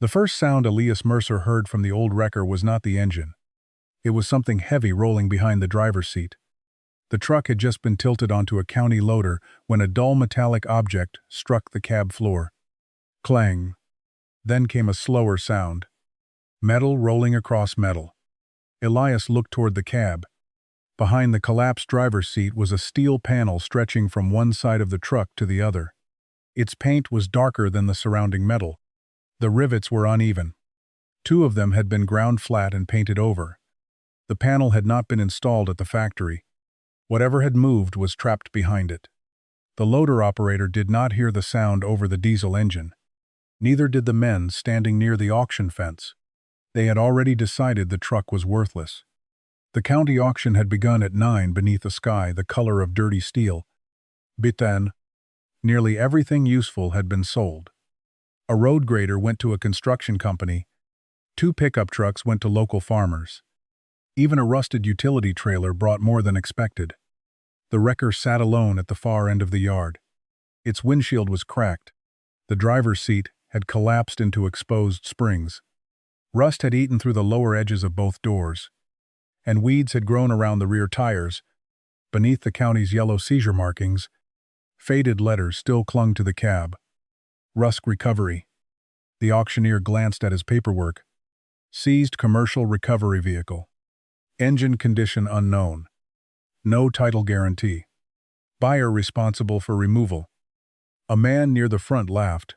The first sound Elias Mercer heard from the old wrecker was not the engine. It was something heavy rolling behind the driver's seat. The truck had just been tilted onto a county loader when a dull metallic object struck the cab floor. Clang. Then came a slower sound. Metal rolling across metal. Elias looked toward the cab. Behind the collapsed driver's seat was a steel panel stretching from one side of the truck to the other. Its paint was darker than the surrounding metal. The rivets were uneven. Two of them had been ground flat and painted over. The panel had not been installed at the factory. Whatever had moved was trapped behind it. The loader operator did not hear the sound over the diesel engine. Neither did the men standing near the auction fence. They had already decided the truck was worthless. The county auction had begun at 9 beneath a sky the color of dirty steel. Bitan. Nearly everything useful had been sold. A road grader went to a construction company. 2 pickup trucks went to local farmers. Even a rusted utility trailer brought more than expected. The wrecker sat alone at the far end of the yard. Its windshield was cracked. The driver's seat had collapsed into exposed springs. Rust had eaten through the lower edges of both doors, and weeds had grown around the rear tires. Beneath the county's yellow seizure markings, faded letters still clung to the cab. Rusk Recovery. The auctioneer glanced at his paperwork. Seized commercial recovery vehicle. Engine condition unknown. No title guarantee. Buyer responsible for removal. A man near the front laughed.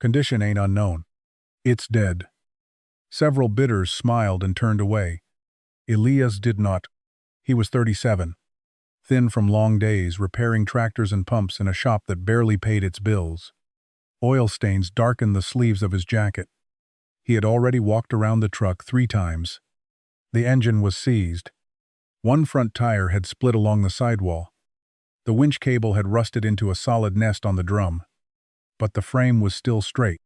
Condition ain't unknown. It's dead. Several bidders smiled and turned away. Elias did not. He was 37. Thin from long days repairing tractors and pumps in a shop that barely paid its bills. Oil stains darkened the sleeves of his jacket. He had already walked around the truck 3 times. The engine was seized. One front tire had split along the sidewall. The winch cable had rusted into a solid nest on the drum. But the frame was still straight.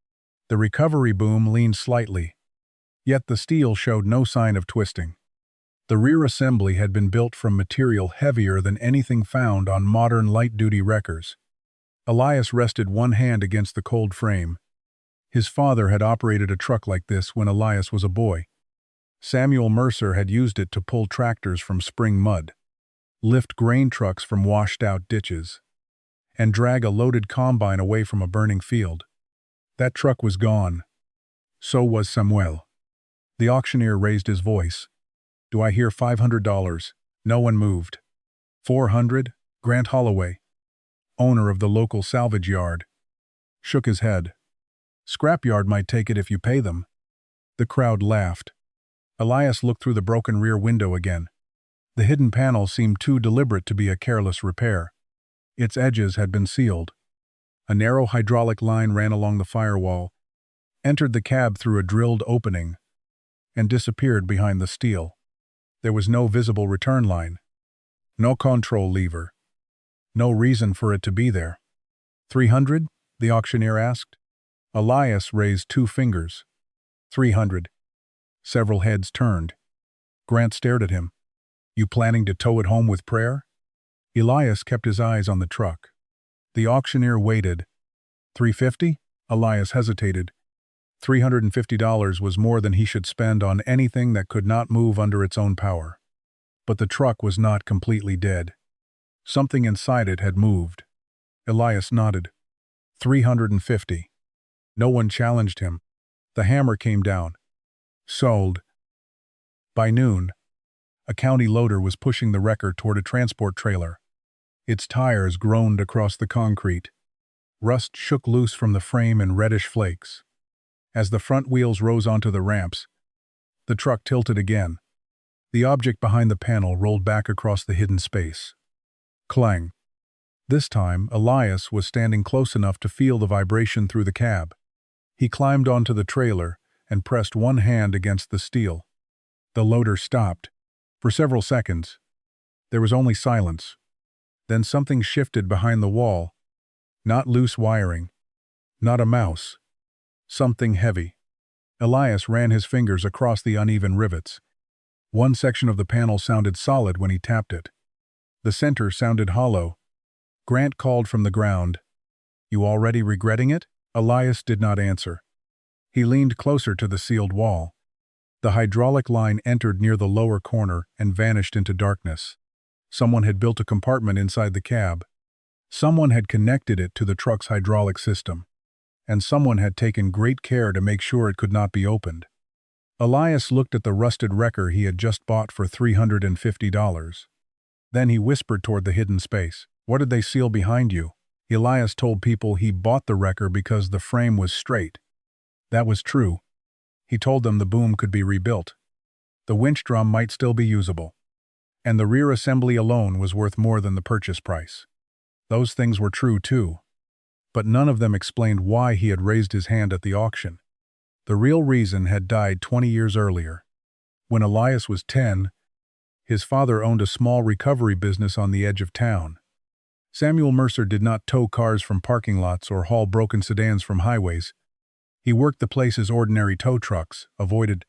The recovery boom leaned slightly. Yet the steel showed no sign of twisting. The rear assembly had been built from material heavier than anything found on modern light-duty wreckers. Elias rested one hand against the cold frame. His father had operated a truck like this when Elias was a boy. Samuel Mercer had used it to pull tractors from spring mud, lift grain trucks from washed-out ditches, and drag a loaded combine away from a burning field. That truck was gone. So was Samuel. The auctioneer raised his voice. "Do I hear $500? No one moved. 400? Grant Holloway, owner of the local salvage yard, shook his head. Scrapyard might take it if you pay them." The crowd laughed. Elias looked through the broken rear window again. The hidden panel seemed too deliberate to be a careless repair. Its edges had been sealed. A narrow hydraulic line ran along the firewall, entered the cab through a drilled opening, and disappeared behind the steel. There was no visible return line. No control lever. No reason for it to be there. 300? The auctioneer asked. Elias raised 2 fingers. 300. Several heads turned. Grant stared at him. "You planning to tow it home with prayer?" Elias kept his eyes on the truck. The auctioneer waited. 350? Elias hesitated. $350 was more than he should spend on anything that could not move under its own power. But the truck was not completely dead. Something inside it had moved. Elias nodded. 350. No one challenged him. The hammer came down. Sold. By noon, a county loader was pushing the wrecker toward a transport trailer. Its tires groaned across the concrete. Rust shook loose from the frame in reddish flakes. As the front wheels rose onto the ramps, the truck tilted again. The object behind the panel rolled back across the hidden space. Clang. This time, Elias was standing close enough to feel the vibration through the cab. He climbed onto the trailer and pressed one hand against the steel. The loader stopped. For several seconds, there was only silence. Then something shifted behind the wall. Not loose wiring. Not a mouse. Something heavy. Elias ran his fingers across the uneven rivets. One section of the panel sounded solid when he tapped it. The center sounded hollow. Grant called from the ground. "You already regretting it?" Elias did not answer. He leaned closer to the sealed wall. The hydraulic line entered near the lower corner and vanished into darkness. Someone had built a compartment inside the cab. Someone had connected it to the truck's hydraulic system. And someone had taken great care to make sure it could not be opened. Elias looked at the rusted wrecker he had just bought for $350. Then he whispered toward the hidden space. "What did they seal behind you?" Elias told people he bought the wrecker because the frame was straight. That was true. He told them the boom could be rebuilt. The winch drum might still be usable. And the rear assembly alone was worth more than the purchase price. Those things were true too. But none of them explained why he had raised his hand at the auction. The real reason had died 20 years earlier. When Elias was 10, his father owned a small recovery business on the edge of town. Samuel Mercer did not tow cars from parking lots or haul broken sedans from highways. He worked the place's ordinary tow trucks, avoided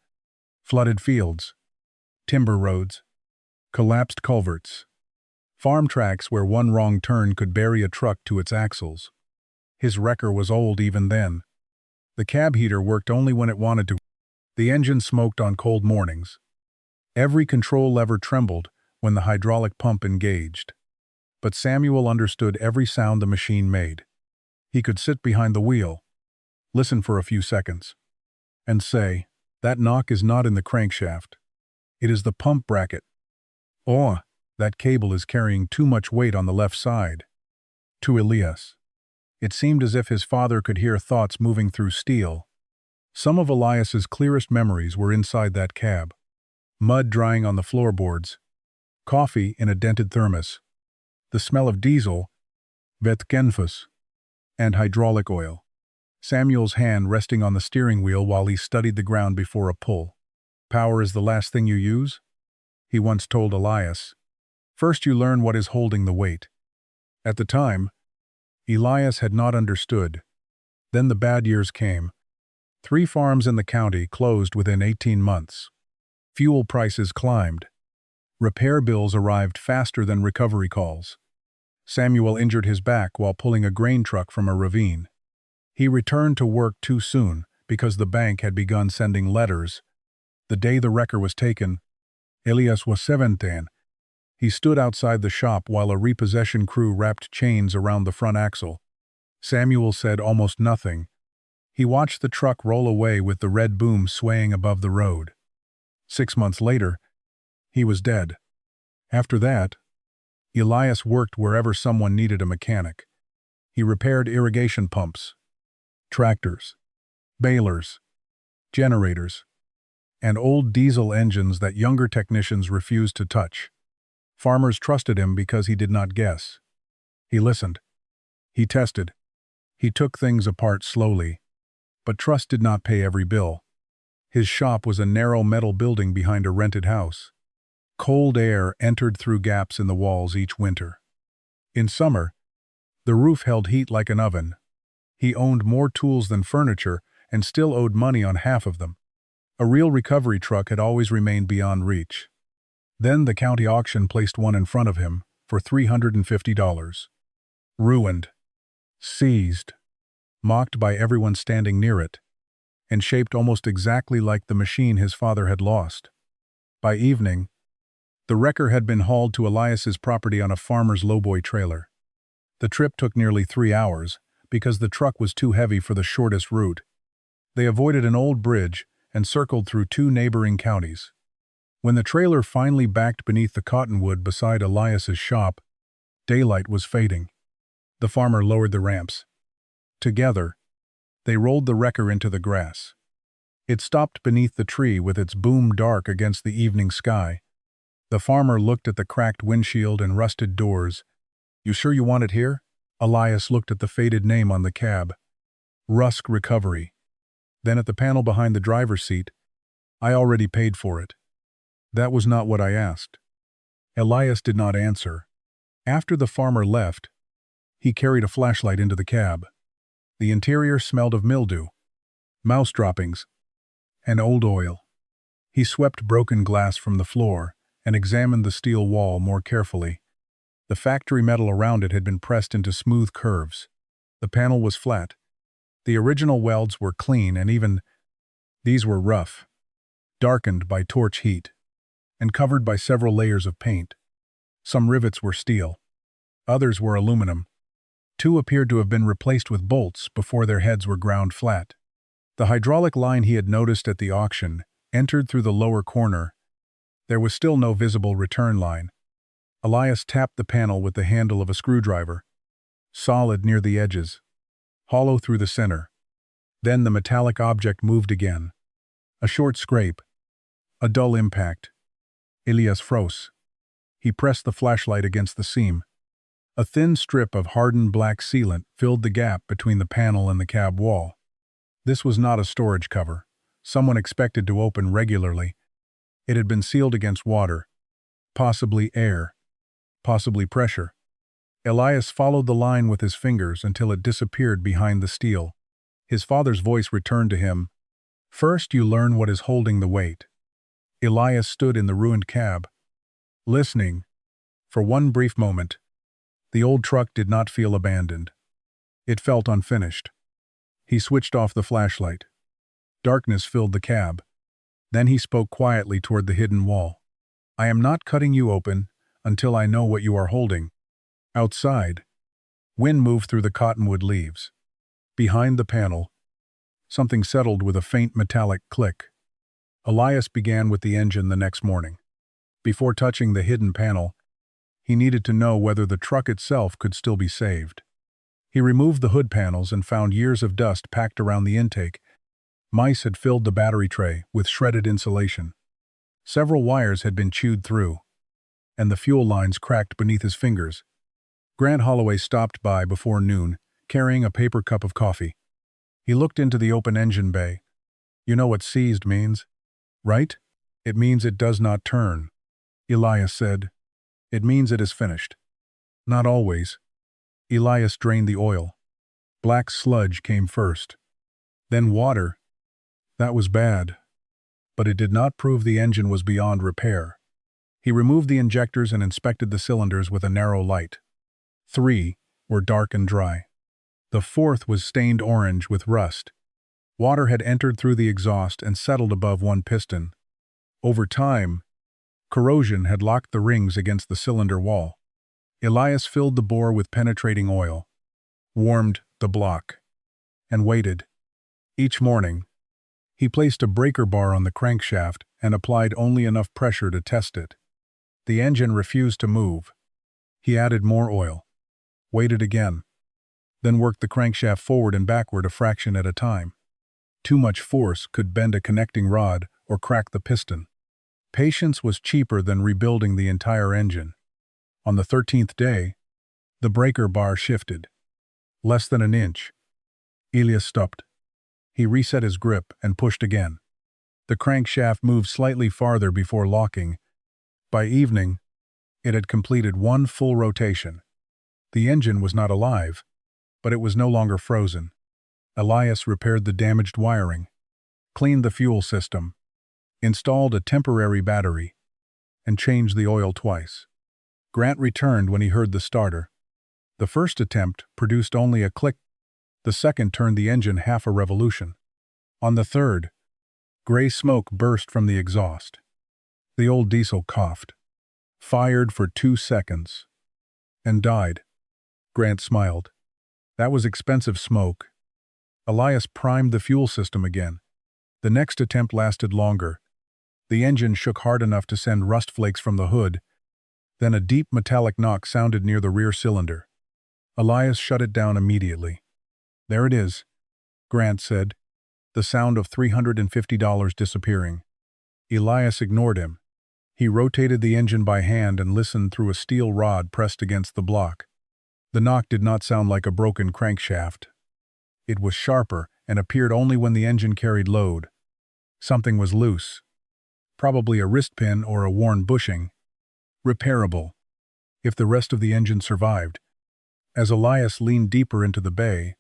flooded fields, timber roads, collapsed culverts, farm tracks where one wrong turn could bury a truck to its axles. His wrecker was old even then. The cab heater worked only when it wanted to. The engine smoked on cold mornings. Every control lever trembled when the hydraulic pump engaged. But Samuel understood every sound the machine made. He could sit behind the wheel, listen for a few seconds, and say, "That knock is not in the crankshaft. It is the pump bracket. Or, that cable is carrying too much weight on the left side." To Elias, it seemed as if his father could hear thoughts moving through steel. Some of Elias's clearest memories were inside that cab. Mud drying on the floorboards, coffee in a dented thermos, the smell of diesel, vetkenfus, and hydraulic oil. Samuel's hand resting on the steering wheel while he studied the ground before a pull. "Power is the last thing you use," he once told Elias. "First you learn what is holding the weight." At the time, Elias had not understood. Then the bad years came. 3 farms in the county closed within 18 months. Fuel prices climbed. Repair bills arrived faster than recovery calls. Samuel injured his back while pulling a grain truck from a ravine. He returned to work too soon because the bank had begun sending letters. The day the wrecker was taken, Elias was 17. He stood outside the shop while a repossession crew wrapped chains around the front axle. Samuel said almost nothing. He watched the truck roll away with the red boom swaying above the road. 6 months later, he was dead. After that, Elias worked wherever someone needed a mechanic. He repaired irrigation pumps, tractors, balers, generators, and old diesel engines that younger technicians refused to touch. Farmers trusted him because he did not guess. He listened. He tested. He took things apart slowly. But trust did not pay every bill. His shop was a narrow metal building behind a rented house. Cold air entered through gaps in the walls each winter. In summer, the roof held heat like an oven. He owned more tools than furniture and still owed money on half of them. A real recovery truck had always remained beyond reach. Then the county auction placed one in front of him for $350. Ruined, seized, mocked by everyone standing near it, and shaped almost exactly like the machine his father had lost. By evening, the wrecker had been hauled to Elias's property on a farmer's lowboy trailer. The trip took nearly 3 hours because the truck was too heavy for the shortest route. They avoided an old bridge and circled through 2 neighboring counties. When the trailer finally backed beneath the cottonwood beside Elias's shop, daylight was fading. The farmer lowered the ramps. Together, they rolled the wrecker into the grass. It stopped beneath the tree with its boom dark against the evening sky. The farmer looked at the cracked windshield and rusted doors. "You sure you want it here?" Elias looked at the faded name on the cab. Rusk Recovery. Then at the panel behind the driver's seat. "I already paid for it." "That was not what I asked." Elias did not answer. After the farmer left, he carried a flashlight into the cab. The interior smelled of mildew, mouse droppings, and old oil. He swept broken glass from the floor and examined the steel wall more carefully. The factory metal around it had been pressed into smooth curves. The panel was flat. The original welds were clean and even These were rough, darkened by torch heat, and covered by several layers of paint. Some rivets were steel. Others were aluminum. Two appeared to have been replaced with bolts before their heads were ground flat. The hydraulic line he had noticed at the auction entered through the lower corner. There was still no visible return line. Elias tapped the panel with the handle of a screwdriver. Solid near the edges, hollow through the center. Then the metallic object moved again. A short scrape. A dull impact. Elias froze. He pressed the flashlight against the seam. A thin strip of hardened black sealant filled the gap between the panel and the cab wall. This was not a storage cover, someone expected to open regularly. It had been sealed against water, possibly air, possibly pressure. Elias followed the line with his fingers until it disappeared behind the steel. His father's voice returned to him. First, you learn what is holding the weight. Elias stood in the ruined cab, listening. For one brief moment, the old truck did not feel abandoned. It felt unfinished. He switched off the flashlight. Darkness filled the cab. Then he spoke quietly toward the hidden wall. I am not cutting you open until I know what you are holding. Outside, wind moved through the cottonwood leaves. Behind the panel, something settled with a faint metallic click. Elias began with the engine the next morning. Before touching the hidden panel, he needed to know whether the truck itself could still be saved. He removed the hood panels and found years of dust packed around the intake. Mice had filled the battery tray with shredded insulation. Several wires had been chewed through, and the fuel lines cracked beneath his fingers. Grant Holloway stopped by before noon, carrying a paper cup of coffee. He looked into the open engine bay. You know what seized means, right? It means it does not turn, Elias said. It means it is finished. Not always. Elias drained the oil. Black sludge came first. Then water. That was bad. But it did not prove the engine was beyond repair. He removed the injectors and inspected the cylinders with a narrow light. 3 were dark and dry. The 4th was stained orange with rust. Water had entered through the exhaust and settled above one piston. Over time, corrosion had locked the rings against the cylinder wall. Elias filled the bore with penetrating oil, warmed the block, and waited. Each morning, he placed a breaker bar on the crankshaft and applied only enough pressure to test it. The engine refused to move. He added more oil, waited again, then worked the crankshaft forward and backward a fraction at a time. Too much force could bend a connecting rod or crack the piston. Patience was cheaper than rebuilding the entire engine. On the 13th day, the breaker bar shifted. Less than an inch. Elias stopped. He reset his grip and pushed again. The crankshaft moved slightly farther before locking. By evening, it had completed one full rotation. The engine was not alive, but it was no longer frozen. Elias repaired the damaged wiring, cleaned the fuel system, installed a temporary battery, and changed the oil twice. Grant returned when he heard the starter. The first attempt produced only a click. The second turned the engine half a revolution. On the third, gray smoke burst from the exhaust. The old diesel coughed, fired for 2 seconds, and died. Grant smiled. That was expensive smoke. Elias primed the fuel system again. The next attempt lasted longer. The engine shook hard enough to send rust flakes from the hood. Then a deep metallic knock sounded near the rear cylinder. Elias shut it down immediately. There it is, Grant said, the sound of $350 disappearing. Elias ignored him. He rotated the engine by hand and listened through a steel rod pressed against the block. The knock did not sound like a broken crankshaft. It was sharper and appeared only when the engine carried load. Something was loose. Probably a wrist pin or a worn bushing. Repairable, if the rest of the engine survived. As Elias leaned deeper into the bay,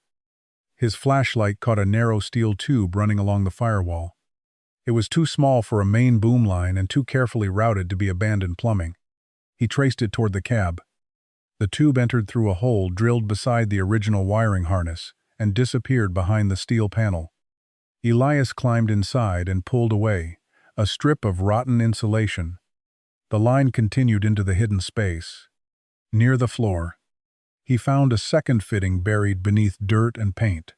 his flashlight caught a narrow steel tube running along the firewall. It was too small for a main boom line and too carefully routed to be abandoned plumbing. He traced it toward the cab. The tube entered through a hole drilled beside the original wiring harness and disappeared behind the steel panel. Elias climbed inside and pulled away, a strip of rotten insulation. The line continued into the hidden space. Near the floor, he found a second fitting buried beneath dirt and paint.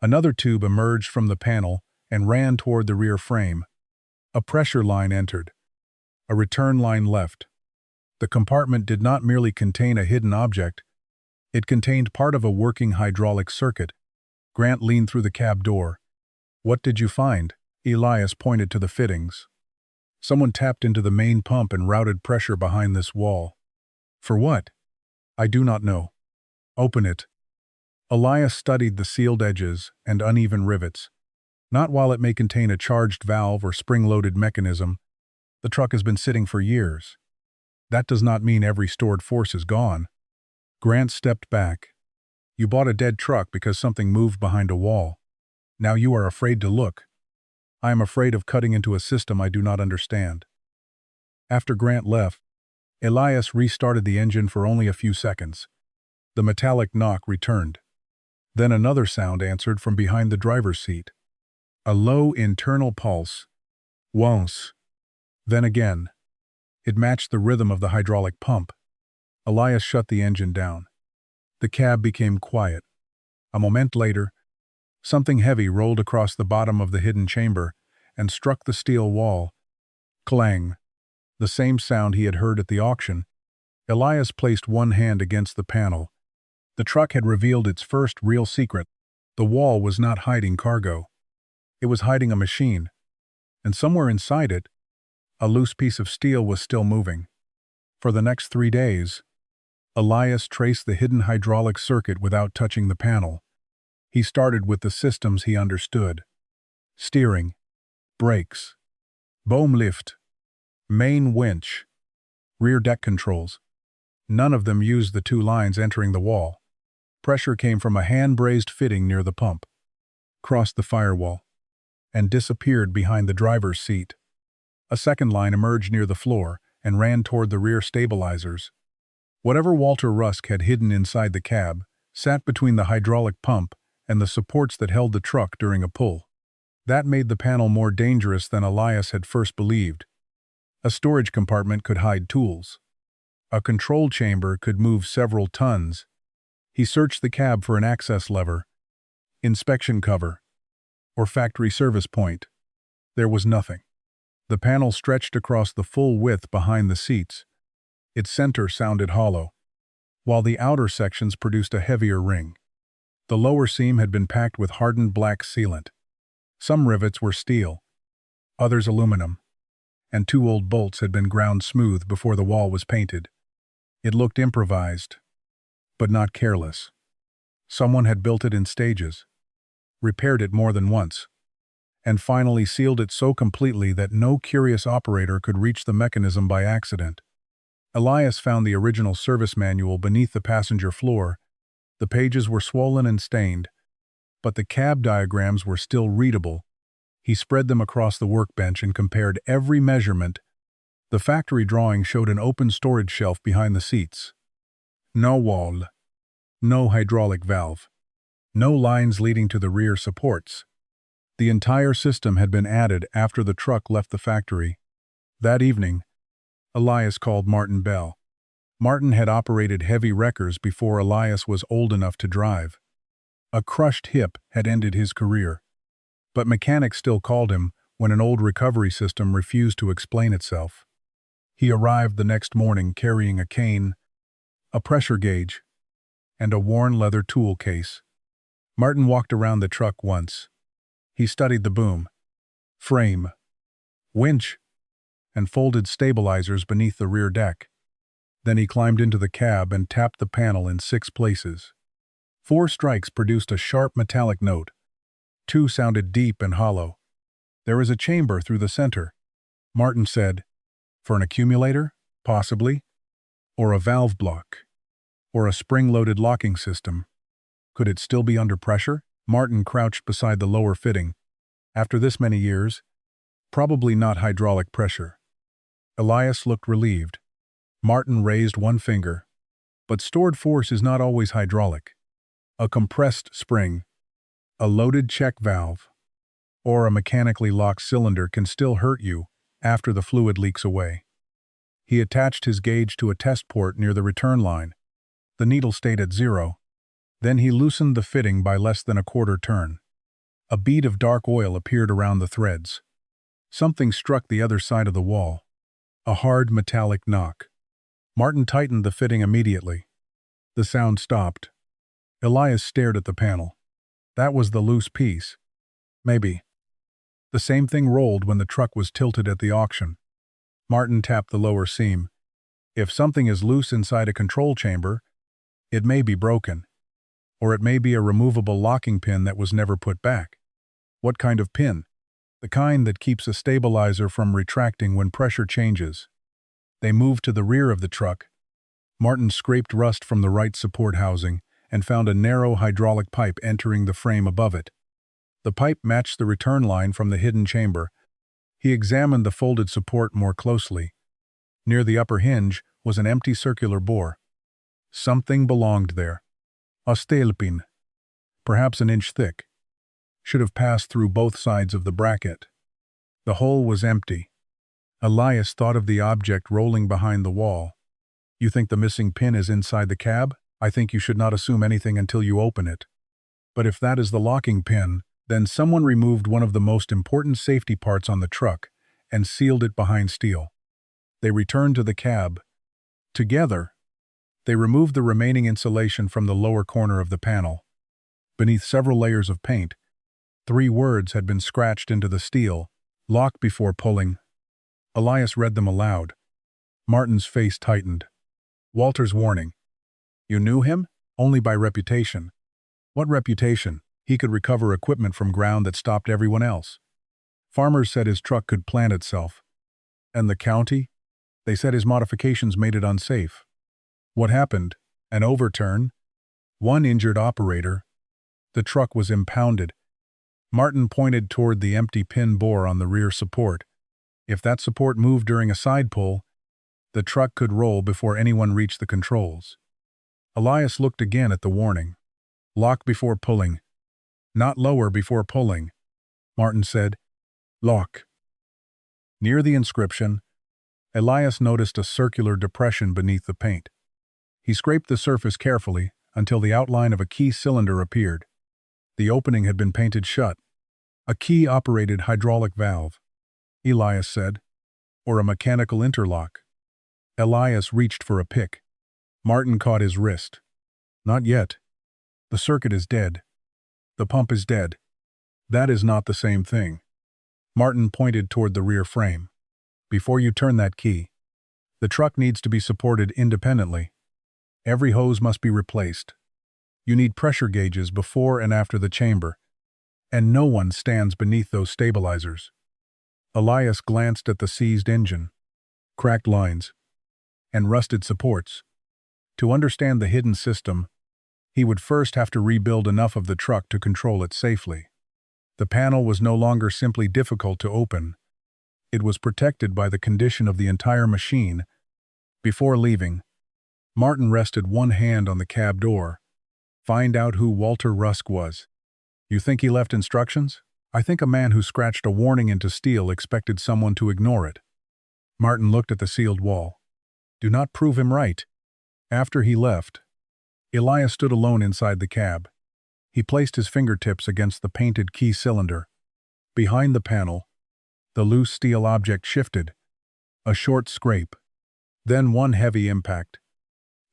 Another tube emerged from the panel and ran toward the rear frame. A pressure line entered. A return line left. The compartment did not merely contain a hidden object, it contained part of a working hydraulic circuit. Grant leaned through the cab door. "What did you find?" Elias pointed to the fittings. "Someone tapped into the main pump and routed pressure behind this wall." "For what?" "I do not know." "Open it." Elias studied the sealed edges and uneven rivets. "Not while it may contain a charged valve or spring-loaded mechanism. The truck has been sitting for years. That does not mean every stored force is gone." Grant stepped back. "You bought a dead truck because something moved behind a wall. Now you are afraid to look." "I am afraid of cutting into a system I do not understand." After Grant left, Elias restarted the engine for only a few seconds. The metallic knock returned. Then another sound answered from behind the driver's seat. A low internal pulse. Once. Then again. It matched the rhythm of the hydraulic pump. Elias shut the engine down. The cab became quiet. A moment later, something heavy rolled across the bottom of the hidden chamber and struck the steel wall. Clang. The same sound he had heard at the auction. Elias placed one hand against the panel. The truck had revealed its first real secret. The wall was not hiding cargo. It was hiding a machine. And somewhere inside it, a loose piece of steel was still moving. For the next 3 days, Elias traced the hidden hydraulic circuit without touching the panel. He started with the systems he understood: steering, brakes, boom lift, main winch, rear deck controls. None of them used the 2 lines entering the wall. Pressure came from a hand-brazed fitting near the pump, crossed the firewall, and disappeared behind the driver's seat. A second line emerged near the floor and ran toward the rear stabilizers. Whatever Walter Rusk had hidden inside the cab sat between the hydraulic pump and the supports that held the truck during a pull. That made the panel more dangerous than Elias had first believed. A storage compartment could hide tools. A control chamber could move several tons. He searched the cab for an access lever, inspection cover, or factory service point. There was nothing. The panel stretched across the full width behind the seats. Its center sounded hollow, while the outer sections produced a heavier ring. The lower seam had been packed with hardened black sealant. Some rivets were steel, others aluminum, and 2 old bolts had been ground smooth before the wall was painted. It looked improvised, but not careless. Someone had built it in stages, repaired it more than once, and finally sealed it so completely that no curious operator could reach the mechanism by accident. Elias found the original service manual beneath the passenger floor. The pages were swollen and stained, but the cab diagrams were still readable. He spread them across the workbench and compared every measurement. The factory drawing showed an open storage shelf behind the seats. No wall, no hydraulic valve, no lines leading to the rear supports. The entire system had been added after the truck left the factory. That evening, Elias called Martin Bell. Martin had operated heavy wreckers before Elias was old enough to drive. A crushed hip had ended his career, but mechanics still called him when an old recovery system refused to explain itself. He arrived the next morning carrying a cane, a pressure gauge, and a worn leather tool case. Martin walked around the truck once. He studied the boom, frame, winch, and folded stabilizers beneath the rear deck. Then he climbed into the cab and tapped the panel in 6 places. 4 strikes produced a sharp metallic note. 2 sounded deep and hollow. "There is a chamber through the center," Martin said. "For an accumulator? Possibly. Or a valve block. Or a spring-loaded locking system. Could it still be under pressure?" Martin crouched beside the lower fitting. "After this many years, probably not hydraulic pressure." Elias looked relieved. Martin raised one finger. "But stored force is not always hydraulic. A compressed spring, a loaded check valve, or a mechanically locked cylinder can still hurt you after the fluid leaks away. He attached his gauge to a test port near the return line. The needle stayed at 0. Then he loosened the fitting by less than a quarter turn. A bead of dark oil appeared around the threads. Something struck the other side of the wall. A hard metallic knock. Martin tightened the fitting immediately. The sound stopped. Elias stared at the panel. That was the loose piece. Maybe. The same thing rolled when the truck was tilted at the auction. Martin tapped the lower seam. If something is loose inside a control chamber, it may be broken. Or it may be a removable locking pin that was never put back. What kind of pin? The kind that keeps a stabilizer from retracting when pressure changes. They moved to the rear of the truck. Martin scraped rust from the right support housing and found a narrow hydraulic pipe entering the frame above it. The pipe matched the return line from the hidden chamber. He examined the folded support more closely. Near the upper hinge was an empty circular bore. Something belonged there. A stelpin, perhaps an inch thick, should have passed through both sides of the bracket. The hole was empty. Elias thought of the object rolling behind the wall. You think the missing pin is inside the cab? I think you should not assume anything until you open it. But if that is the locking pin, then someone removed one of the most important safety parts on the truck and sealed it behind steel. They returned to the cab. Together, they removed the remaining insulation from the lower corner of the panel. Beneath several layers of paint, 3 words had been scratched into the steel: lock before pulling. Elias read them aloud. Martin's face tightened. Walter's warning. You knew him? Only by reputation. What reputation? He could recover equipment from ground that stopped everyone else. Farmers said his truck could plant itself. And the county? They said his modifications made it unsafe. What happened? An overturn? 1 injured operator. The truck was impounded. Martin pointed toward the empty pin bore on the rear support. If that support moved during a side pull, the truck could roll before anyone reached the controls. Elias looked again at the warning. Lock before pulling. Not lower before pulling. Martin said, lock. Near the inscription, Elias noticed a circular depression beneath the paint. He scraped the surface carefully until the outline of a key cylinder appeared. The opening had been painted shut. A key-operated hydraulic valve, Elias said, or a mechanical interlock. Elias reached for a pick. Martin caught his wrist. Not yet. The circuit is dead. The pump is dead. That is not the same thing. Martin pointed toward the rear frame. Before you turn that key, the truck needs to be supported independently. Every hose must be replaced. You need pressure gauges before and after the chamber, and no one stands beneath those stabilizers. Elias glanced at the seized engine, cracked lines, and rusted supports. To understand the hidden system, he would first have to rebuild enough of the truck to control it safely. The panel was no longer simply difficult to open. It was protected by the condition of the entire machine. Before leaving, Martin rested one hand on the cab door. Find out who Walter Rusk was. You think he left instructions? I think a man who scratched a warning into steel expected someone to ignore it. Martin looked at the sealed wall. Do not prove him right. After he left, Elias stood alone inside the cab. He placed his fingertips against the painted key cylinder. Behind the panel, the loose steel object shifted. A short scrape. Then one heavy impact.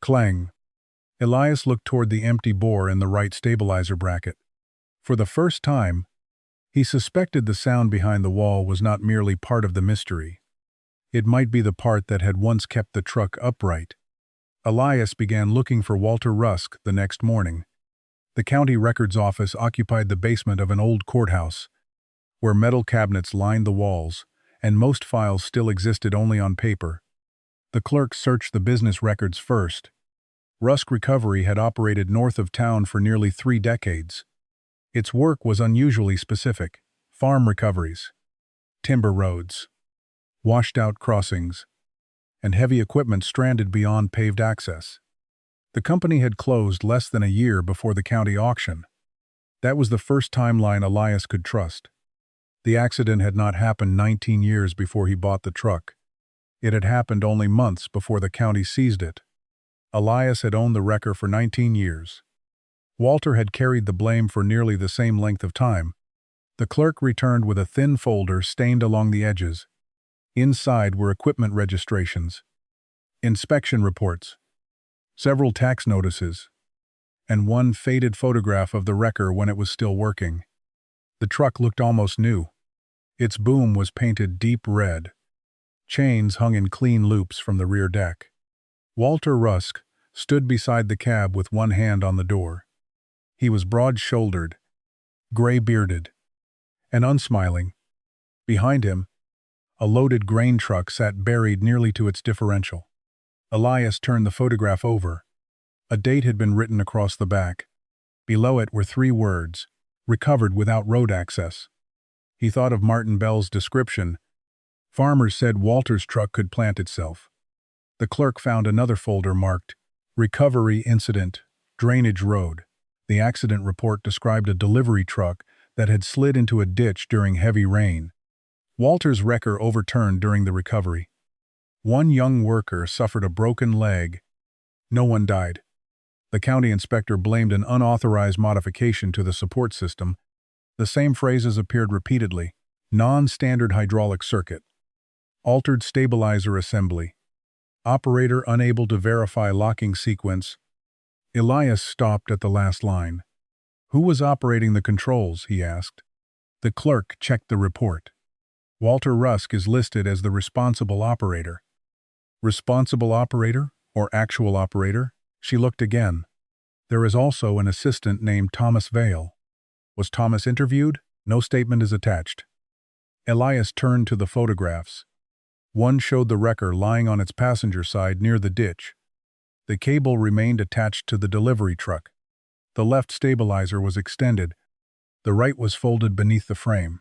Clang. Elias looked toward the empty bore in the right stabilizer bracket. For the first time, he suspected the sound behind the wall was not merely part of the mystery. It might be the part that had once kept the truck upright. Elias began looking for Walter Rusk the next morning. The county records office occupied the basement of an old courthouse, where metal cabinets lined the walls, and most files still existed only on paper. The clerk searched the business records first. Rusk Recovery had operated north of town for nearly 3 decades. Its work was unusually specific: farm recoveries, timber roads, washed-out crossings, and heavy equipment stranded beyond paved access. The company had closed less than a year before the county auction. That was the first timeline Elias could trust. The accident had not happened 19 years before he bought the truck. It had happened only months before the county seized it. Elias had owned the wrecker for 19 years. Walter had carried the blame for nearly the same length of time. The clerk returned with a thin folder stained along the edges. Inside were equipment registrations, inspection reports, several tax notices, and one faded photograph of the wrecker when it was still working. The truck looked almost new. Its boom was painted deep red. Chains hung in clean loops from the rear deck. Walter Rusk stood beside the cab with one hand on the door. He was broad-shouldered, gray-bearded, and unsmiling. Behind him, a loaded grain truck sat buried nearly to its differential. Elias turned the photograph over. A date had been written across the back. Below it were 3 words, "Recovered without road access." He thought of Martin Bell's description. Farmers said Walter's truck could plant itself. The clerk found another folder marked, "Recovery Incident, Drainage Road." The accident report described a delivery truck that had slid into a ditch during heavy rain. Walter's wrecker overturned during the recovery. One young worker suffered a broken leg. No one died. The county inspector blamed an unauthorized modification to the support system. The same phrases appeared repeatedly: non-standard hydraulic circuit, altered stabilizer assembly, operator unable to verify locking sequence. Elias stopped at the last line. "Who was operating the controls?" he asked. The clerk checked the report. "Walter Rusk is listed as the responsible operator." Responsible operator, or actual operator? She looked again. "There is also an assistant named Thomas Vale." "Was Thomas interviewed?" "No statement is attached." Elias turned to the photographs. One showed the wrecker lying on its passenger side near the ditch. The cable remained attached to the delivery truck. The left stabilizer was extended. The right was folded beneath the frame.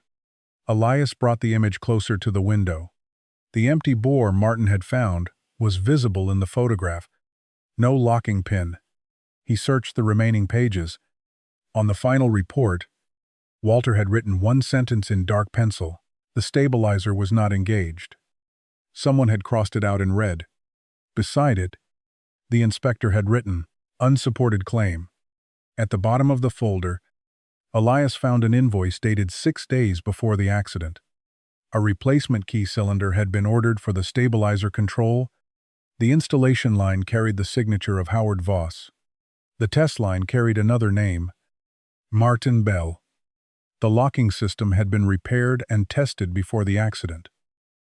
Elias brought the image closer to the window. The empty bore Martin had found was visible in the photograph. No locking pin. He searched the remaining pages. On the final report, Walter had written one sentence in dark pencil: "The stabilizer was not engaged." Someone had crossed it out in red. Beside it, the inspector had written, "Unsupported claim." At the bottom of the folder, Elias found an invoice dated 6 days before the accident. A replacement key cylinder had been ordered for the stabilizer control. The installation line carried the signature of Howard Voss. The test line carried another name, Martin Bell. The locking system had been repaired and tested before the accident.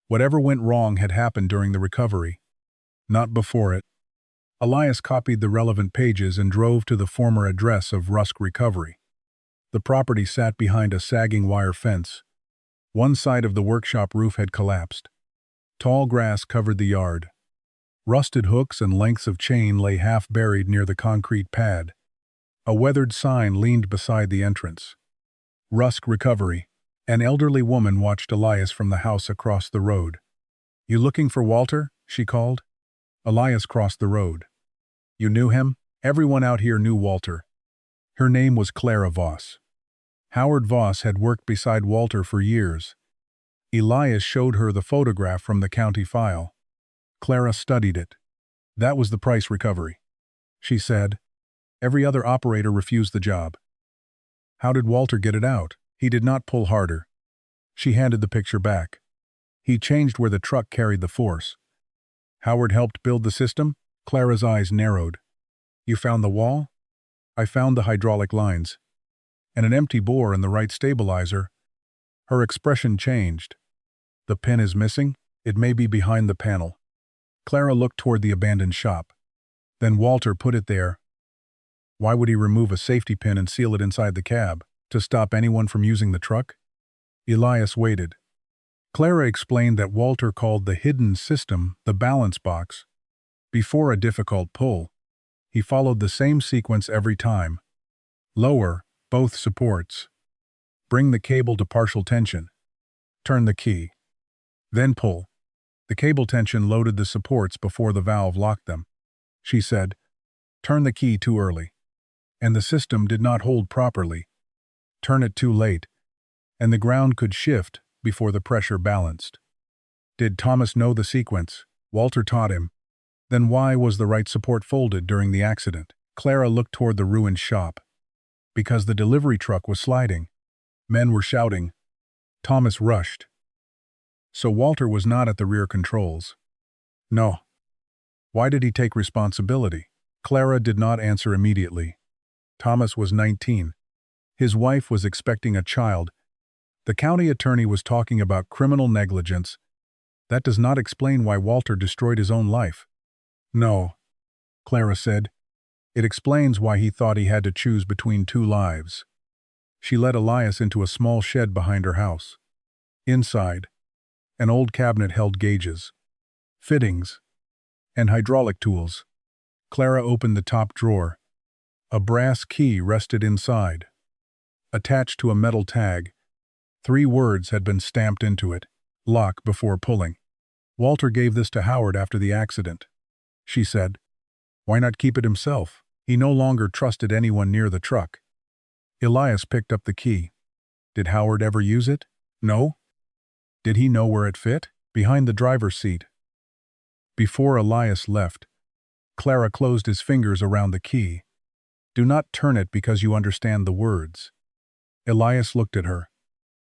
Whatever went wrong had happened during the recovery, not before it. Elias copied the relevant pages and drove to the former address of Rusk Recovery. The property sat behind a sagging wire fence. One side of the workshop roof had collapsed. Tall grass covered the yard. Rusted hooks and lengths of chain lay half buried near the concrete pad. A weathered sign leaned beside the entrance. Rusk Recovery. An elderly woman watched Elias from the house across the road. "You looking for Walter?" she called. Elias crossed the road. "You knew him?" "Everyone out here knew Walter." Her name was Clara Voss. Howard Voss had worked beside Walter for years. Elias showed her the photograph from the county file. Clara studied it. "That was the price recovery," she said. "Every other operator refused the job." "How did Walter get it out?" "He did not pull harder." She handed the picture back. "He changed where the truck carried the force." "Howard helped build the system?" Clara's eyes narrowed. "You found the wall?" "I found the hydraulic lines. And an empty bore in the right stabilizer." Her expression changed. "The pin is missing? It may be behind the panel." Clara looked toward the abandoned shop. "Then Walter put it there. Why would he remove a safety pin and seal it inside the cab? To stop anyone from using the truck?" Elias waited. Clara explained that Walter called the hidden system the balance box. Before a difficult pull, he followed the same sequence every time. Lower both supports. Bring the cable to partial tension. Turn the key. Then pull. The cable tension loaded the supports before the valve locked them. She said, "Turn the key too early." And the system did not hold properly. Turn it too late, and the ground could shift before the pressure balanced. Did Thomas know the sequence? Walter taught him. Then why was the right support folded during the accident? Clara looked toward the ruined shop. Because the delivery truck was sliding. Men were shouting. Thomas rushed. So Walter was not at the rear controls. No. Why did he take responsibility? Clara did not answer immediately. Thomas was 19. His wife was expecting a child. The county attorney was talking about criminal negligence. That does not explain why Walter destroyed his own life. No, Clara said. It explains why he thought he had to choose between two lives. She led Elias into a small shed behind her house. Inside, an old cabinet held gauges, fittings, and hydraulic tools. Clara opened the top drawer. A brass key rested inside. Attached to a metal tag, 3 words had been stamped into it: lock before pulling. Walter gave this to Howard after the accident, she said. Why not keep it himself? He no longer trusted anyone near the truck. Elias picked up the key. Did Howard ever use it? No. Did he know where it fit? Behind the driver's seat. Before Elias left, Clara closed his fingers around the key. Do not turn it because you understand the words. Elias looked at her.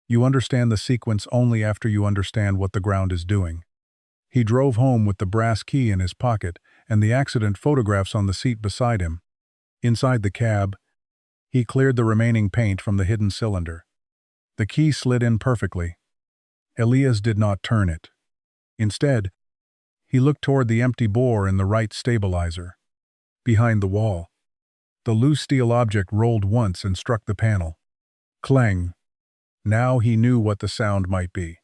You understand the sequence only after you understand what the ground is doing. He drove home with the brass key in his pocket and the accident photographs on the seat beside him. Inside the cab, he cleared the remaining paint from the hidden cylinder. The key slid in perfectly. Elias did not turn it. Instead, he looked toward the empty bore in the right stabilizer. Behind the wall, the loose steel object rolled once and struck the panel. Clang. Now he knew what the sound might be.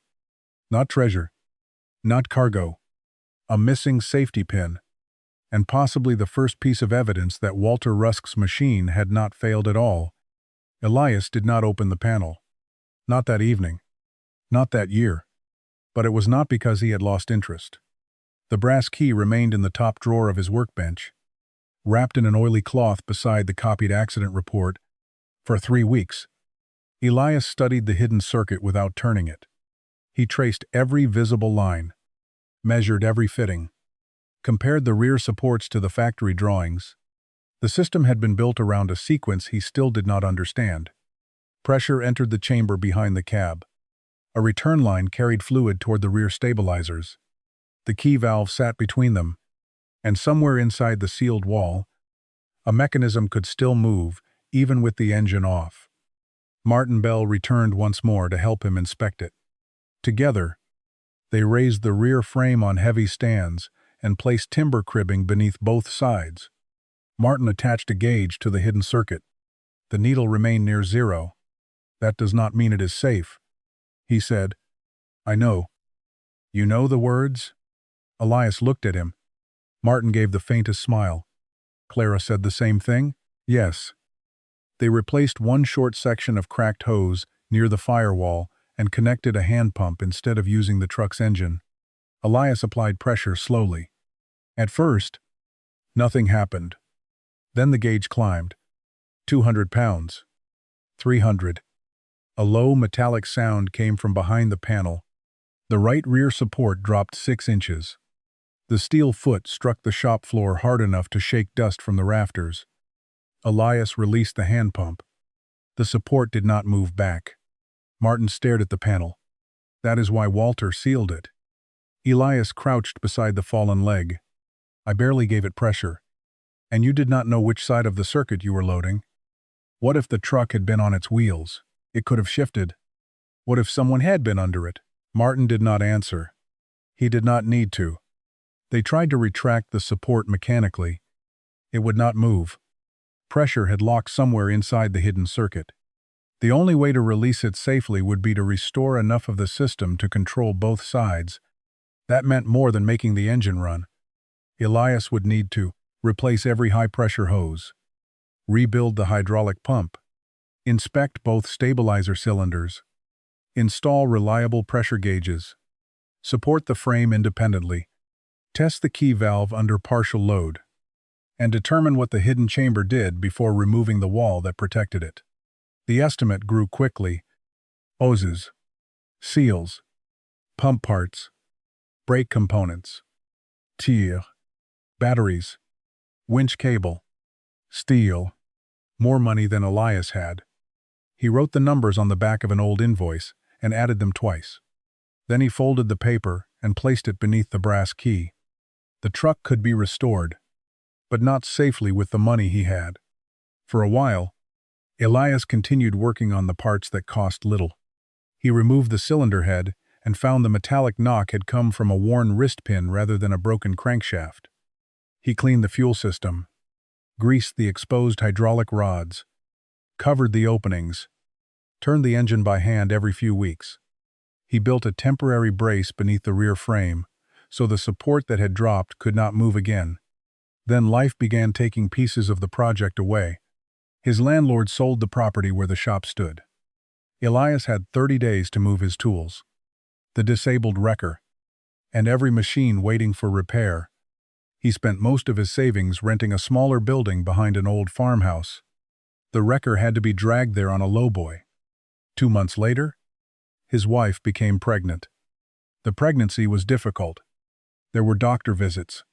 Not treasure. Not cargo. A missing safety pin. And possibly the first piece of evidence that Walter Rusk's machine had not failed at all. Elias did not open the panel. Not that evening. Not that year. But it was not because he had lost interest. The brass key remained in the top drawer of his workbench, wrapped in an oily cloth beside the copied accident report, for 3 weeks. Elias studied the hidden circuit without turning it. He traced every visible line, measured every fitting, compared the rear supports to the factory drawings. The system had been built around a sequence he still did not understand. Pressure entered the chamber behind the cab. A return line carried fluid toward the rear stabilizers. The key valve sat between them, and somewhere inside the sealed wall, a mechanism could still move, even with the engine off. Martin Bell returned once more to help him inspect it. Together, they raised the rear frame on heavy stands and placed timber cribbing beneath both sides. Martin attached a gauge to the hidden circuit. The needle remained near 0. That does not mean it is safe, he said. I know. You know the words? Elias looked at him. Martin gave the faintest smile. Clara said the same thing? Yes. They replaced one short section of cracked hose near the firewall and connected a hand pump instead of using the truck's engine. Elias applied pressure slowly. At first, nothing happened. Then the gauge climbed. 200 pounds. 300. A low metallic sound came from behind the panel. The right rear support dropped 6 inches. The steel foot struck the shop floor hard enough to shake dust from the rafters. Elias released the hand pump. The support did not move back. Martin stared at the panel. That is why Walter sealed it. Elias crouched beside the fallen leg. I barely gave it pressure. And you did not know which side of the circuit you were loading? What if the truck had been on its wheels? It could have shifted. What if someone had been under it? Martin did not answer. He did not need to. They tried to retract the support mechanically. It would not move. Pressure had locked somewhere inside the hidden circuit. The only way to release it safely would be to restore enough of the system to control both sides. That meant more than making the engine run. Elias would need to replace every high-pressure hose, rebuild the hydraulic pump, inspect both stabilizer cylinders, install reliable pressure gauges, support the frame independently, test the key valve under partial load, and determine what the hidden chamber did before removing the wall that protected it. The estimate grew quickly. hoses, seals, pump parts, brake components, tier, batteries, winch cable, steel. More money than Elias had. He wrote the numbers on the back of an old invoice and added them twice. Then he folded the paper and placed it beneath the brass key. The truck could be restored, but not safely with the money he had. For a while, Elias continued working on the parts that cost little. He removed the cylinder head and found the metallic knock had come from a worn wrist pin rather than a broken crankshaft. He cleaned the fuel system, greased the exposed hydraulic rods, covered the openings, turned the engine by hand every few weeks. He built a temporary brace beneath the rear frame, so the support that had dropped could not move again. Then life began taking pieces of the project away. His landlord sold the property where the shop stood. Elias had 30 days to move his tools, the disabled wrecker, and every machine waiting for repair. He spent most of his savings renting a smaller building behind an old farmhouse. The wrecker had to be dragged there on a lowboy. 2 months later, his wife became pregnant. The pregnancy was difficult. There were doctor visits,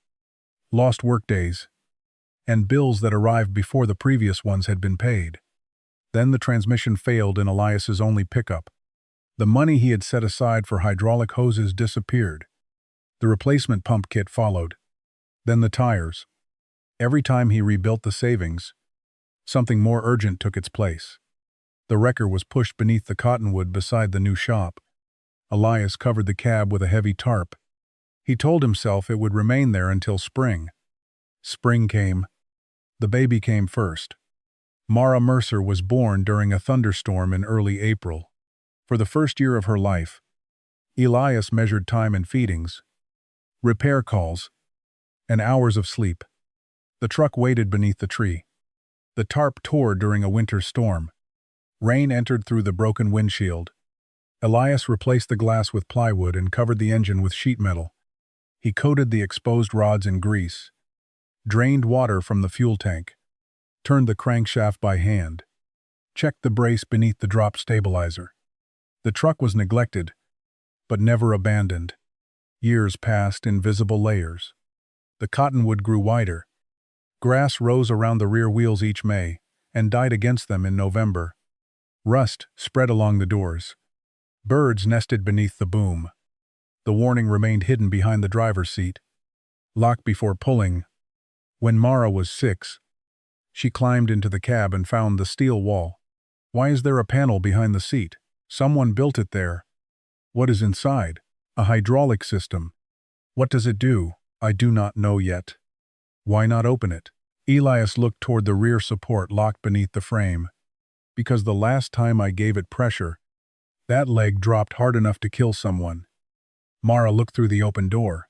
lost workdays, and bills that arrived before the previous ones had been paid. Then the transmission failed in Elias's only pickup. The money he had set aside for hydraulic hoses disappeared. The replacement pump kit followed. Then the tires. Every time he rebuilt the savings, something more urgent took its place. The wrecker was pushed beneath the cottonwood beside the new shop. Elias covered the cab with a heavy tarp. He told himself it would remain there until spring. Spring came. The baby came first. Mara Mercer was born during a thunderstorm in early April. For the first year of her life, Elias measured time in feedings, repair calls, and hours of sleep. The truck waited beneath the tree. The tarp tore during a winter storm. Rain entered through the broken windshield. Elias replaced the glass with plywood and covered the engine with sheet metal. He coated the exposed rods in grease, drained water from the fuel tank, turned the crankshaft by hand, checked the brace beneath the drop stabilizer. The truck was neglected, but never abandoned. Years passed in visible layers. The cottonwood grew wider. Grass rose around the rear wheels each May and died against them in November. Rust spread along the doors. Birds nested beneath the boom. The warning remained hidden behind the driver's seat. Lock before pulling. When Mara was 6, she climbed into the cab and found the steel wall. Why is there a panel behind the seat? Someone built it there. What is inside? A hydraulic system. What does it do? I do not know yet. Why not open it? Elias looked toward the rear support locked beneath the frame. Because the last time I gave it pressure, that leg dropped hard enough to kill someone. Mara looked through the open door.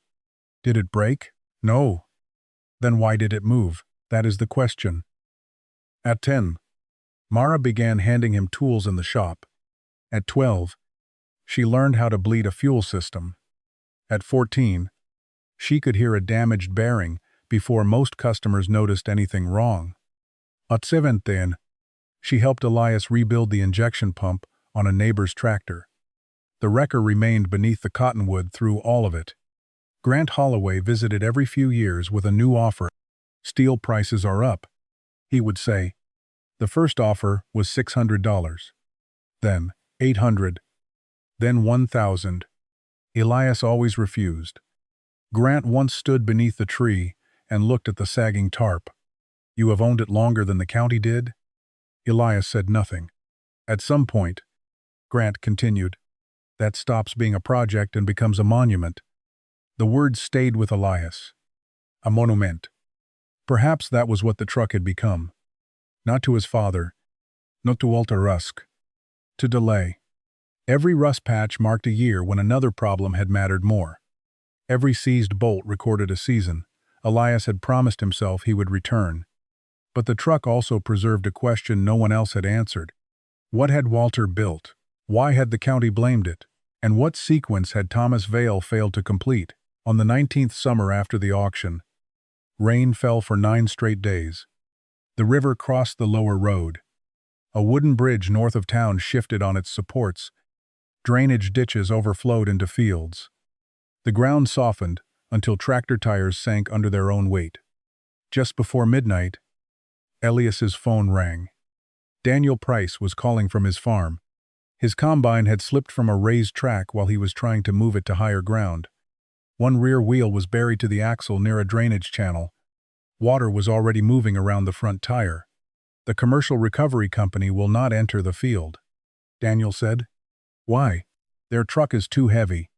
Did it break? No. Then why did it move? That is the question. At 10, Mara began handing him tools in the shop. At 12, she learned how to bleed a fuel system. At 14, she could hear a damaged bearing before most customers noticed anything wrong. At 17, she helped Elias rebuild the injection pump on a neighbor's tractor. The wrecker remained beneath the cottonwood through all of it. Grant Holloway visited every few years with a new offer. Steel prices are up, he would say. The first offer was $600. Then $800. Then $1,000. Elias always refused. Grant once stood beneath the tree and looked at the sagging tarp. You have owned it longer than the county did? Elias said nothing. At some point, Grant continued, that stops being a project and becomes a monument. The word stayed with Elias. A monument. Perhaps that was what the truck had become. Not to his father, not to Walter Rusk. To delay. Every rust patch marked a year when another problem had mattered more. Every seized bolt recorded a season. Elias had promised himself he would return. But the truck also preserved a question no one else had answered. What had Walter built? Why had the county blamed it? And what sequence had Thomas Vale failed to complete? On the 19th summer after the auction, rain fell for 9 straight days. The river crossed the lower road. A wooden bridge north of town shifted on its supports, Drainage ditches overflowed into fields. The ground softened until tractor tires sank under their own weight. Just before midnight, Elias's phone rang. Daniel Price was calling from his farm. His combine had slipped from a raised track while he was trying to move it to higher ground. One rear wheel was buried to the axle near a drainage channel. Water was already moving around the front tire. "The commercial recovery company will not enter the field," Daniel said. "Why?" "Their truck is too heavy.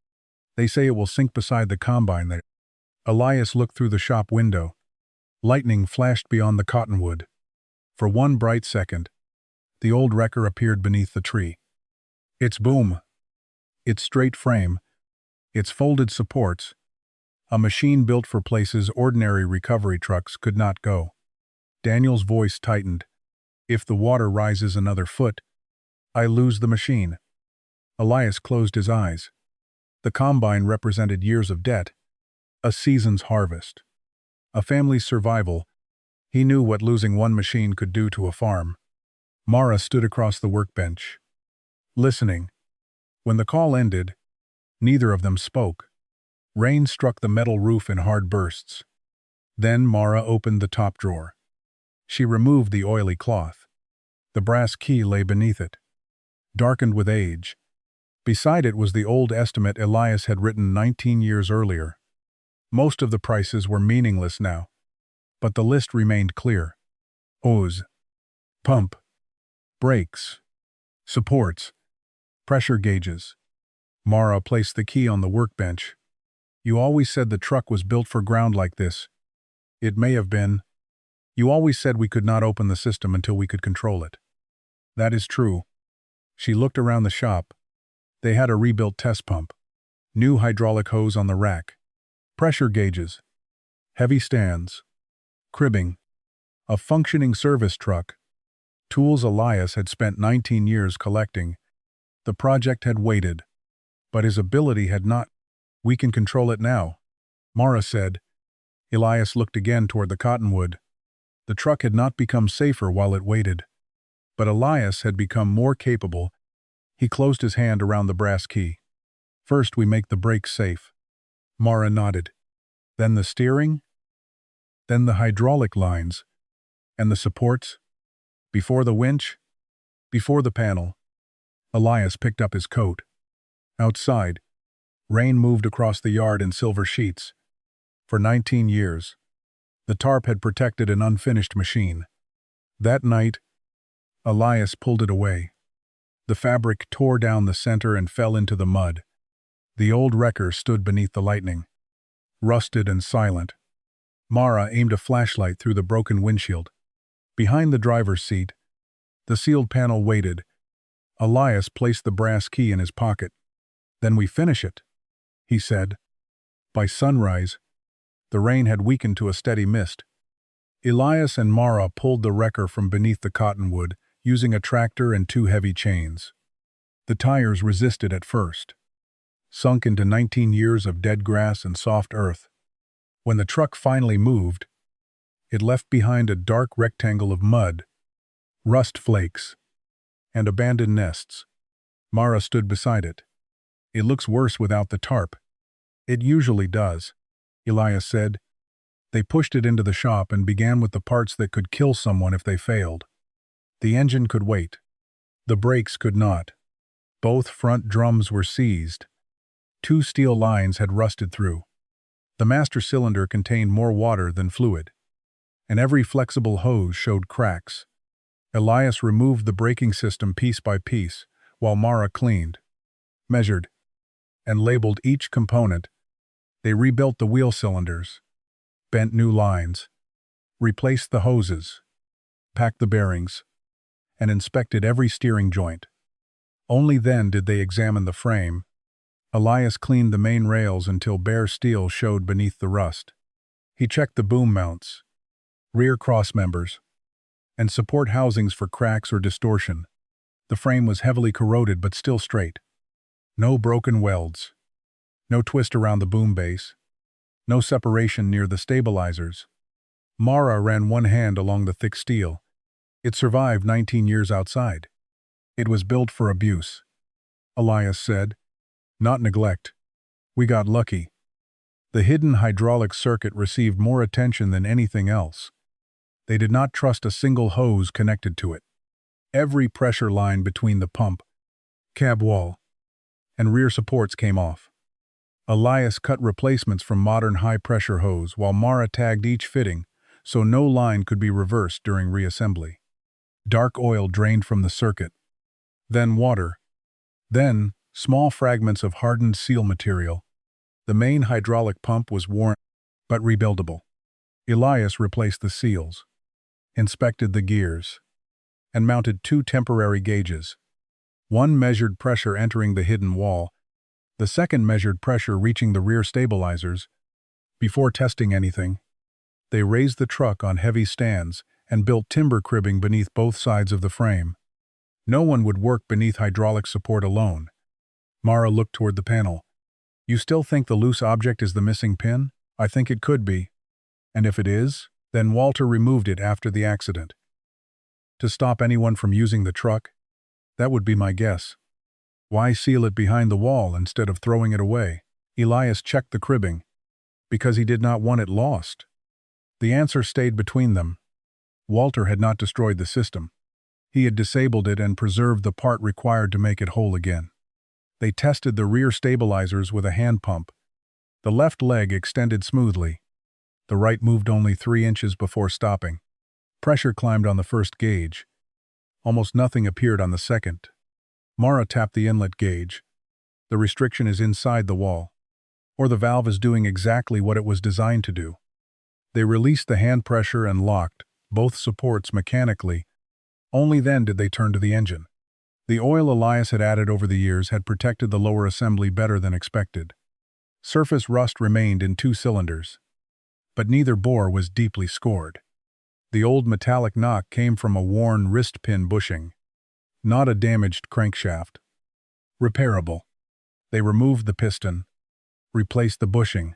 They say it will sink beside the combine there." Elias looked through the shop window. Lightning flashed beyond the cottonwood. For one bright second, the old wrecker appeared beneath the tree. Its boom, its straight frame, its folded supports, a machine built for places ordinary recovery trucks could not go. Daniel's voice tightened. "If the water rises another foot, I lose the machine." Elias closed his eyes. The combine represented years of debt, a season's harvest, a family's survival. He knew what losing one machine could do to a farm. Mara stood across the workbench, listening. When the call ended, neither of them spoke. Rain struck the metal roof in hard bursts. Then Mara opened the top drawer. She removed the oily cloth. The brass key lay beneath it, darkened with age. Beside it was the old estimate Elias had written 19 years earlier. Most of the prices were meaningless now, but the list remained clear. Hose, pump, brakes, supports, pressure gauges. Mara placed the key on the workbench. "You always said the truck was built for ground like this." "It may have been. You always said we could not open the system until we could control it." "That is true." She looked around the shop. They had a rebuilt test pump, new hydraulic hose on the rack, pressure gauges, heavy stands, cribbing, a functioning service truck, tools Elias had spent 19 years collecting. The project had waited, but his ability had not. "We can control it now," Mara said. Elias looked again toward the cottonwood. The truck had not become safer while it waited, but Elias had become more capable. He closed his hand around the brass key. "First we make the brakes safe." Mara nodded. "Then the steering? Then the hydraulic lines? And the supports? Before the winch? Before the panel?" Elias picked up his coat. Outside, rain moved across the yard in silver sheets. For 19 years, the tarp had protected an unfinished machine. That night, Elias pulled it away. The fabric tore down the center and fell into the mud. The old wrecker stood beneath the lightning, rusted and silent. Mara aimed a flashlight through the broken windshield. Behind the driver's seat, the sealed panel waited. Elias placed the brass key in his pocket. "Then we finish it," he said. By sunrise, the rain had weakened to a steady mist. Elias and Mara pulled the wrecker from beneath the cottonwood, using a tractor and 2 heavy chains. The tires resisted at first, sunk into 19 years of dead grass and soft earth. When the truck finally moved, it left behind a dark rectangle of mud, rust flakes, and abandoned nests. Mara stood beside it. "It looks worse without the tarp." "It usually does," Elias said. They pushed it into the shop and began with the parts that could kill someone if they failed. The engine could wait. The brakes could not. Both front drums were seized. 2 steel lines had rusted through. The master cylinder contained more water than fluid, and every flexible hose showed cracks. Elias removed the braking system piece by piece, while Mara cleaned, measured, and labeled each component. They rebuilt the wheel cylinders, bent new lines, replaced the hoses, packed the bearings, and inspected every steering joint. Only then did they examine the frame. Elias cleaned the main rails until bare steel showed beneath the rust. He checked the boom mounts, rear cross members, and support housings for cracks or distortion. The frame was heavily corroded but still straight. No broken welds, no twist around the boom base, no separation near the stabilizers. Mara ran one hand along the thick steel. It survived 19 years outside. It was built for abuse. Elias said. Not neglect. We got lucky. The hidden hydraulic circuit received more attention than anything else. They did not trust a single hose connected to it. Every pressure line between the pump, cab wall, and rear supports came off. Elias cut replacements from modern high-pressure hose while Mara tagged each fitting so no line could be reversed during reassembly. Dark oil drained from the circuit, then water, then small fragments of hardened seal material. The main hydraulic pump was worn but rebuildable. Elias replaced the seals, inspected the gears, and mounted 2 temporary gauges. One measured pressure entering the hidden wall, the second measured pressure reaching the rear stabilizers. Before testing anything, they raised the truck on heavy stands and built timber cribbing beneath both sides of the frame. No one would work beneath hydraulic support alone. Mara looked toward the panel. You still think the loose object is the missing pin? I think it could be. And if it is, then Walter removed it after the accident. To stop anyone from using the truck? That would be my guess. Why seal it behind the wall instead of throwing it away? Elias checked the cribbing. Because he did not want it lost. The answer stayed between them. Walter had not destroyed the system. He had disabled it and preserved the part required to make it whole again. They tested the rear stabilizers with a hand pump. The left leg extended smoothly. The right moved only 3 inches before stopping. Pressure climbed on the first gauge. Almost nothing appeared on the second. Mara tapped the inlet gauge. The restriction is inside the wall. Or the valve is doing exactly what it was designed to do. They released the hand pressure and locked both supports mechanically. Only then did they turn to the engine. The oil Elias had added over the years had protected the lower assembly better than expected. Surface rust remained in 2 cylinders. But neither bore was deeply scored. The old metallic knock came from a worn wrist pin bushing, not a damaged crankshaft. Repairable. They removed the piston, replaced the bushing,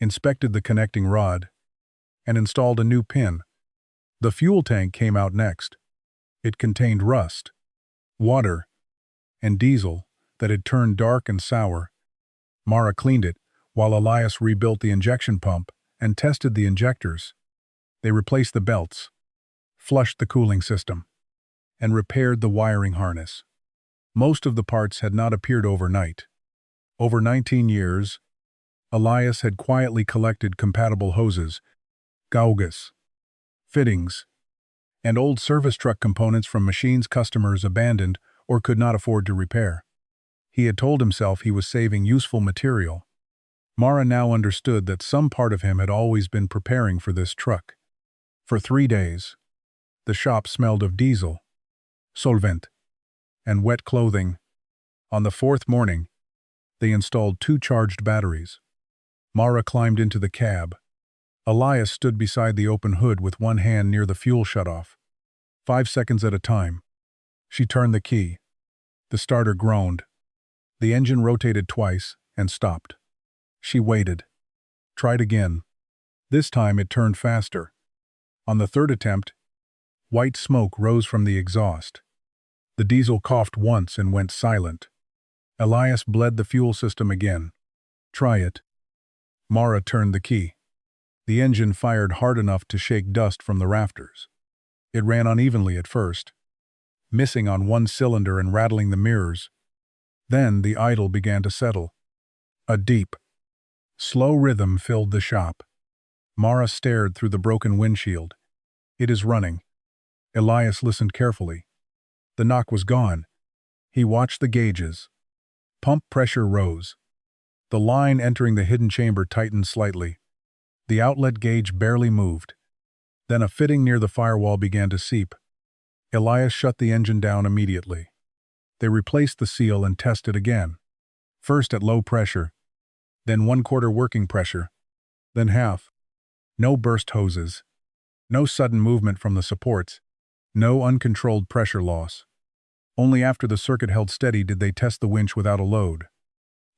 inspected the connecting rod, and installed a new pin. The fuel tank came out next. It contained rust, water, and diesel that had turned dark and sour. Mara cleaned it, while Elias rebuilt the injection pump and tested the injectors. They replaced the belts, flushed the cooling system, and repaired the wiring harness. Most of the parts had not appeared overnight. Over 19 years, Elias had quietly collected compatible hoses, gauges, fittings, and old service truck components from machines customers abandoned or could not afford to repair. He had told himself he was saving useful material. Mara now understood that some part of him had always been preparing for this truck. For 3 days, the shop smelled of diesel, solvent, and wet clothing. On the 4th morning, they installed 2 charged batteries. Mara climbed into the cab. Elias stood beside the open hood with one hand near the fuel shutoff. 5 seconds at a time. She turned the key. The starter groaned. The engine rotated twice and stopped. She waited. Tried again. This time it turned faster. On the 3rd attempt, white smoke rose from the exhaust. The diesel coughed once and went silent. Elias bled the fuel system again. Try it. Mara turned the key. The engine fired hard enough to shake dust from the rafters. It ran unevenly at first, missing on one cylinder and rattling the mirrors. Then the idle began to settle. A deep, slow rhythm filled the shop. Mara stared through the broken windshield. It is running. Elias listened carefully. The knock was gone. He watched the gauges. Pump pressure rose. The line entering the hidden chamber tightened slightly. The outlet gauge barely moved. Then a fitting near the firewall began to seep. Elias shut the engine down immediately. They replaced the seal and tested again. First at low pressure, then 1/4 working pressure, then half. No burst hoses. No sudden movement from the supports. No uncontrolled pressure loss. Only after the circuit held steady did they test the winch without a load.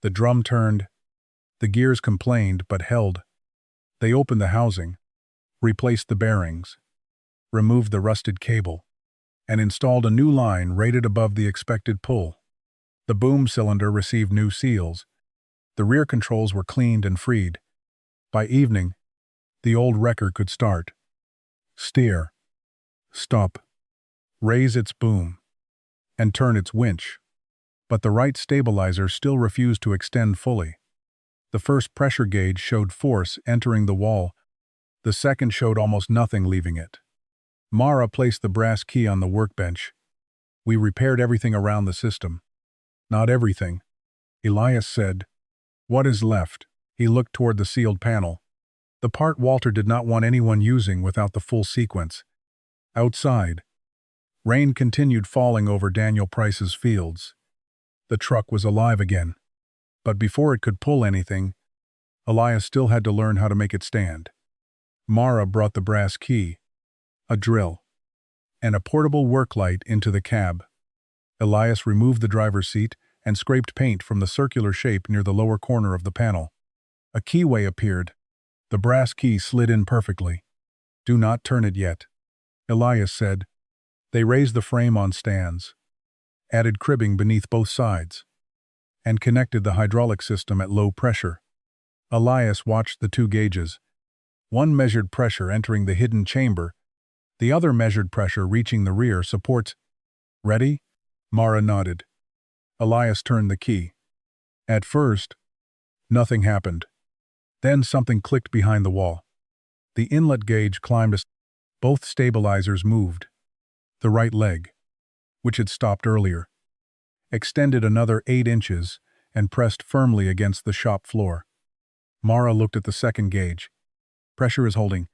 The drum turned. The gears complained but held. They opened the housing, replaced the bearings, removed the rusted cable, and installed a new line rated above the expected pull. The boom cylinder received new seals. The rear controls were cleaned and freed. By evening, the old wrecker could start. Steer. Stop. Raise its boom. And turn its winch. But the right stabilizer still refused to extend fully. The first pressure gauge showed force entering the wall. The second showed almost nothing leaving it. Mara placed the brass key on the workbench. We repaired everything around the system. Not everything, Elias said. What is left? He looked toward the sealed panel. The part Walter did not want anyone using without the full sequence. Outside, rain continued falling over Daniel Price's fields. The truck was alive again. But before it could pull anything, Elias still had to learn how to make it stand. Mara brought the brass key, a drill, and a portable work light into the cab. Elias removed the driver's seat and scraped paint from the circular shape near the lower corner of the panel. A keyway appeared. The brass key slid in perfectly. Do not turn it yet, Elias said. They raised the frame on stands, added cribbing beneath both sides, and connected the hydraulic system at low pressure. Elias watched the two gauges. One measured pressure entering the hidden chamber, the other measured pressure reaching the rear supports. Ready? Mara nodded. Elias turned the key. At first, nothing happened. Then something clicked behind the wall. The inlet gauge climbed. Both stabilizers moved. The right leg, which had stopped earlier, extended another 8 inches and pressed firmly against the shop floor. Mara looked at the second gauge. Pressure is holding.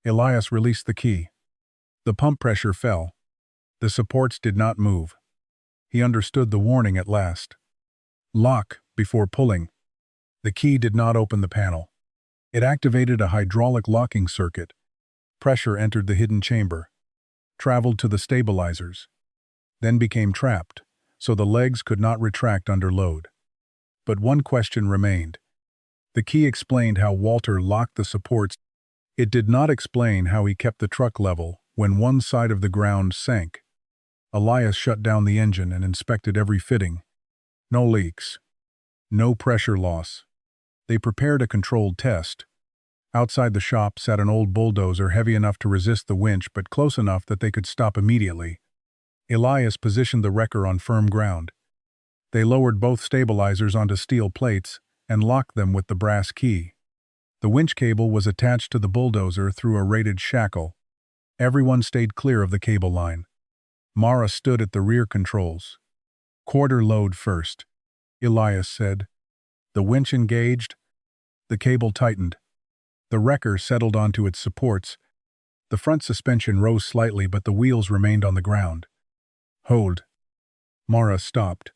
Elias released the key. The pump pressure fell. The supports did not move. He understood the warning at last. Lock before pulling. The key did not open the panel. It activated a hydraulic locking circuit. Pressure entered the hidden chamber, traveled to the stabilizers, then became trapped, so the legs could not retract under load. But one question remained. The key explained how Walter locked the supports. It did not explain how he kept the truck level when one side of the ground sank. Elias shut down the engine and inspected every fitting. No leaks. No pressure loss. They prepared a controlled test. Outside the shop sat an old bulldozer heavy enough to resist the winch but close enough that they could stop immediately. Elias positioned the wrecker on firm ground. They lowered both stabilizers onto steel plates and locked them with the brass key. The winch cable was attached to the bulldozer through a rated shackle. Everyone stayed clear of the cable line. Mara stood at the rear controls. Quarter load first, Elias said. The winch engaged. The cable tightened. The wrecker settled onto its supports. The front suspension rose slightly, but the wheels remained on the ground. Hold. Mara stopped.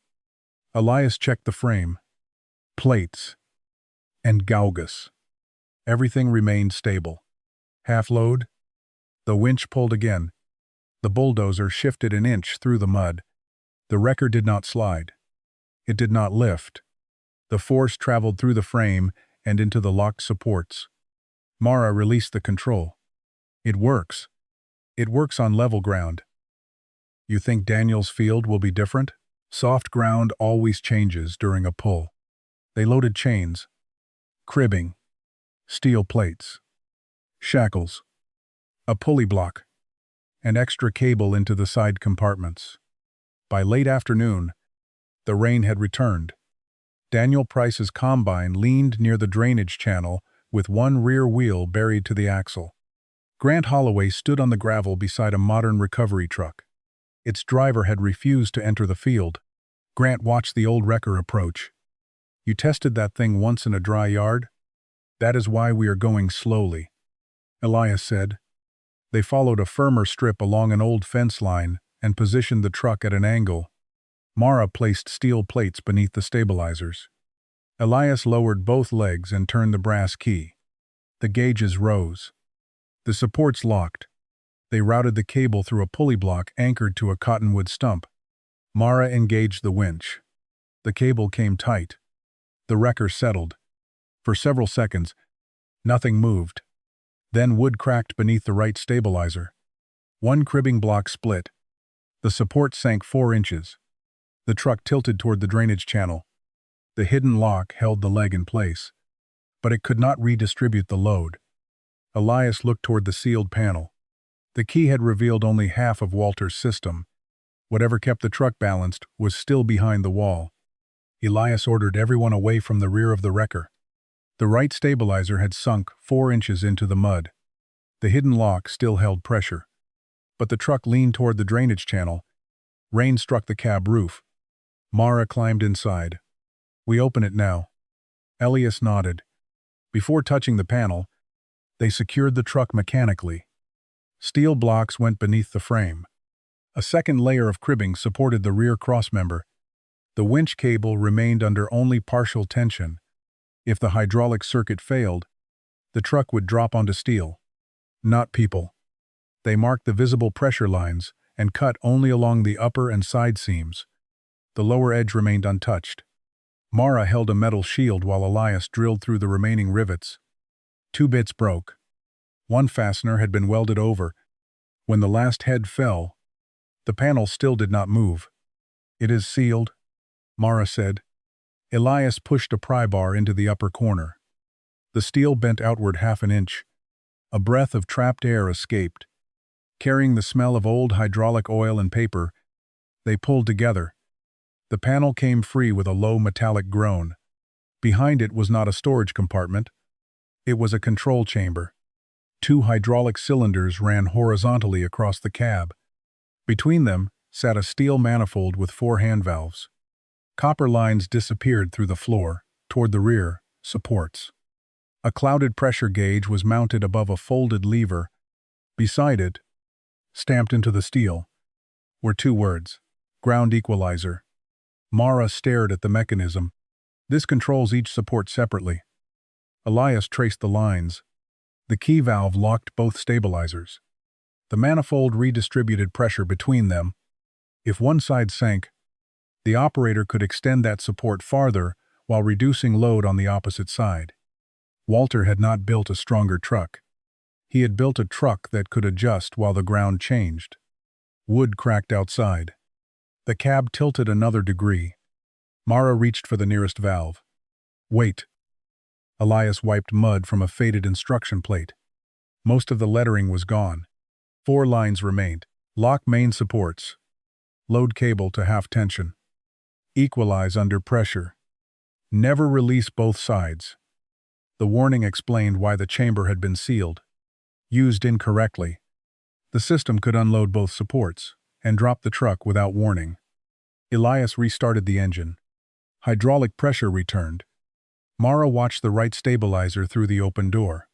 Elias checked the frame, plates, and gauges. Everything remained stable. Half load. The winch pulled again. The bulldozer shifted an inch through the mud. The wrecker did not slide. It did not lift. The force traveled through the frame and into the locked supports. Mara released the control. It works. It works on level ground. You think Daniel's field will be different? Soft ground always changes during a pull. They loaded chains, cribbing, steel plates, shackles, a pulley block, and extra cable into the side compartments. By late afternoon, the rain had returned. Daniel Price's combine leaned near the drainage channel with one rear wheel buried to the axle. Grant Holloway stood on the gravel beside a modern recovery truck. Its driver had refused to enter the field. Grant watched the old wrecker approach. You tested that thing once in a dry yard? That is why we are going slowly, Elias said. They followed a firmer strip along an old fence line and positioned the truck at an angle. Mara placed steel plates beneath the stabilizers. Elias lowered both legs and turned the brass key. The gauges rose. The supports locked. They routed the cable through a pulley block anchored to a cottonwood stump. Mara engaged the winch. The cable came tight. The wrecker settled. For several seconds, nothing moved. Then wood cracked beneath the right stabilizer. One cribbing block split. The support sank 4 inches. The truck tilted toward the drainage channel. The hidden lock held the leg in place, but it could not redistribute the load. Elias looked toward the sealed panel. The key had revealed only half of Walter's system. Whatever kept the truck balanced was still behind the wall. Elias ordered everyone away from the rear of the wrecker. The right stabilizer had sunk 4 inches into the mud. The hidden lock still held pressure. But the truck leaned toward the drainage channel. Rain struck the cab roof. Mara climbed inside. "We open it now." Elias nodded. Before touching the panel, they secured the truck mechanically. Steel blocks went beneath the frame. A second layer of cribbing supported the rear crossmember. The winch cable remained under only partial tension. If the hydraulic circuit failed, the truck would drop onto steel, not people. They marked the visible pressure lines and cut only along the upper and side seams. The lower edge remained untouched. Mara held a metal shield while Elias drilled through the remaining rivets. 2 bits broke. One fastener had been welded over. When the last head fell, the panel still did not move. "It is sealed," Mara said. Elias pushed a pry bar into the upper corner. The steel bent outward 1/2 inch. A breath of trapped air escaped. Carrying the smell of old hydraulic oil and paper, they pulled together. The panel came free with a low metallic groan. Behind it was not a storage compartment. It was a control chamber. 2 hydraulic cylinders ran horizontally across the cab. Between them sat a steel manifold with 4 hand valves. Copper lines disappeared through the floor, toward the rear, supports. A clouded pressure gauge was mounted above a folded lever. Beside it, stamped into the steel, were 2 words: Ground Equalizer. Mara stared at the mechanism. "This controls each support separately." Elias traced the lines. The key valve locked both stabilizers. The manifold redistributed pressure between them. If one side sank, the operator could extend that support farther while reducing load on the opposite side. Walter had not built a stronger truck. He had built a truck that could adjust while the ground changed. Wood cracked outside. The cab tilted another degree. Mara reached for the nearest valve. "Wait." Elias wiped mud from a faded instruction plate. Most of the lettering was gone. 4 lines remained. Lock main supports. Load cable to half tension. Equalize under pressure. Never release both sides. The warning explained why the chamber had been sealed. Used incorrectly, the system could unload both supports and drop the truck without warning. Elias restarted the engine. Hydraulic pressure returned. Mara watched the right stabilizer through the open door.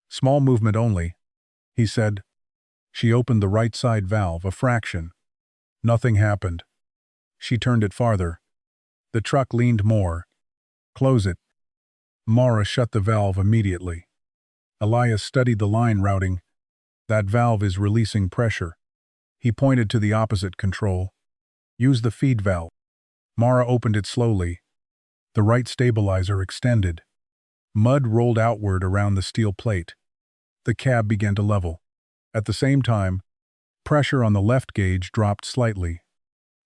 "Small movement only," he said. She opened the right side valve a fraction. Nothing happened. She turned it farther. The truck leaned more. "Close it." Mara shut the valve immediately. Elias studied the line routing. "That valve is releasing pressure." He pointed to the opposite control. "Use the feed valve." Mara opened it slowly. The right stabilizer extended. Mud rolled outward around the steel plate. The cab began to level. At the same time, pressure on the left gauge dropped slightly.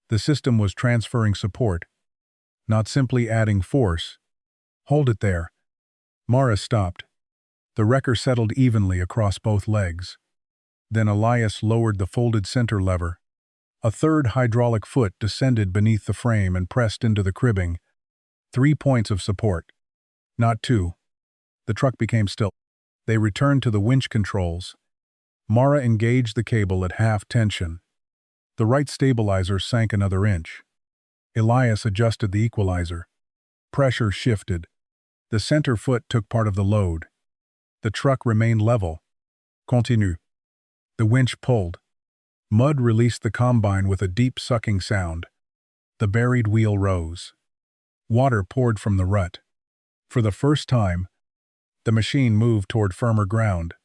The system was transferring support, not simply adding force. "Hold it there." Mara stopped. The wrecker settled evenly across both legs. Then Elias lowered the folded center lever. A third hydraulic foot descended beneath the frame and pressed into the cribbing. 3 points of support, not 2. The truck became still. They returned to the winch controls. Mara engaged the cable at half tension. The right stabilizer sank another inch. Elias adjusted the equalizer. Pressure shifted. The center foot took part of the load. The truck remained level. Continue. The winch pulled. Mud released the combine with a deep sucking sound. The buried wheel rose. Water poured from the rut. For the first time, the machine moved toward firmer ground.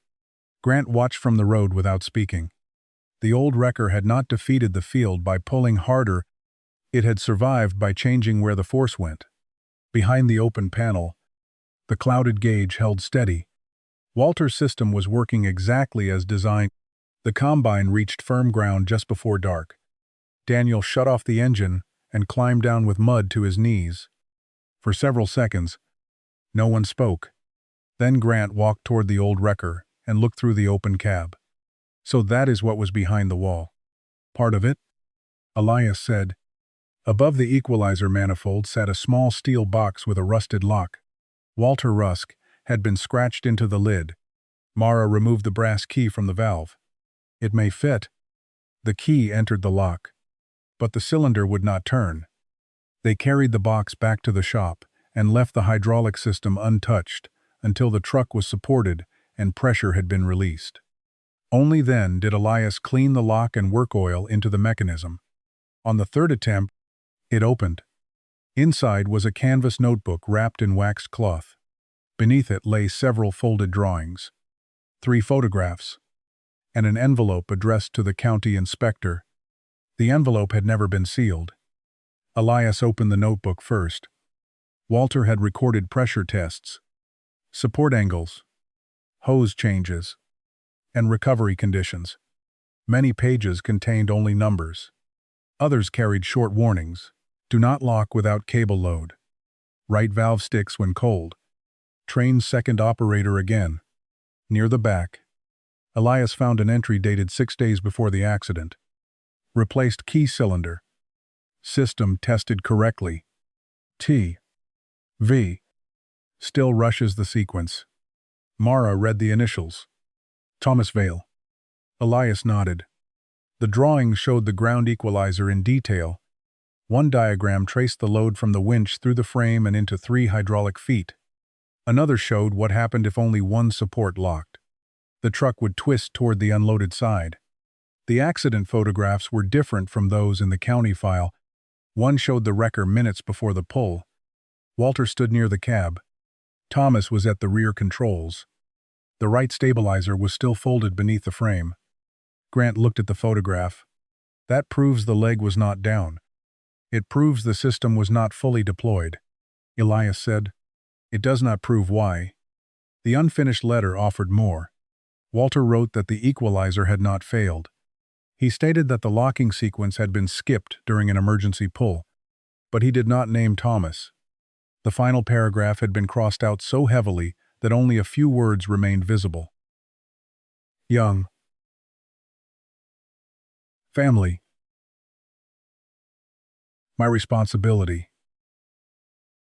Grant watched from the road without speaking. The old wrecker had not defeated the field by pulling harder. It had survived by changing where the force went. Behind the open panel, the clouded gauge held steady. Walter's system was working exactly as designed. The combine reached firm ground just before dark. Daniel shut off the engine and climbed down with mud to his knees. For several seconds, no one spoke. Then Grant walked toward the old wrecker and looked through the open cab. So that is what was behind the wall. Part of it? Elias said. Above the equalizer manifold sat a small steel box with a rusted lock. Walter Rusk had been scratched into the lid. Mara removed the brass key from the valve. It may fit. The key entered the lock. But the cylinder would not turn. They carried the box back to the shop and left the hydraulic system untouched until the truck was supported and pressure had been released. Only then did Elias clean the lock and work oil into the mechanism. On the third attempt, it opened. Inside was a canvas notebook wrapped in waxed cloth. Beneath it lay several folded drawings, 3 photographs, and an envelope addressed to the county inspector. The envelope had never been sealed. Elias opened the notebook first. Walter had recorded pressure tests, support angles, hose changes, and recovery conditions. Many pages contained only numbers. Others carried short warnings. Do not lock without cable load. Right valve sticks when cold. Train second operator again. Near the back, Elias found an entry dated 6 days before the accident. Replaced key cylinder. System tested correctly. T. V. Still rushes the sequence. Mara read the initials. Thomas Vale. Elias nodded. The drawing showed the ground equalizer in detail. One diagram traced the load from the winch through the frame and into 3 hydraulic feet. Another showed what happened if only one support locked. The truck would twist toward the unloaded side. The accident photographs were different from those in the county file. One showed the wrecker minutes before the pull. Walter stood near the cab. Thomas was at the rear controls. The right stabilizer was still folded beneath the frame. Grant looked at the photograph. That proves the leg was not down. It proves the system was not fully deployed. Elias said. It does not prove why. The unfinished letter offered more. Walter wrote that the equalizer had not failed. He stated that the locking sequence had been skipped during an emergency pull, but he did not name Thomas. The final paragraph had been crossed out so heavily that only a few words remained visible. Young. Family. My responsibility.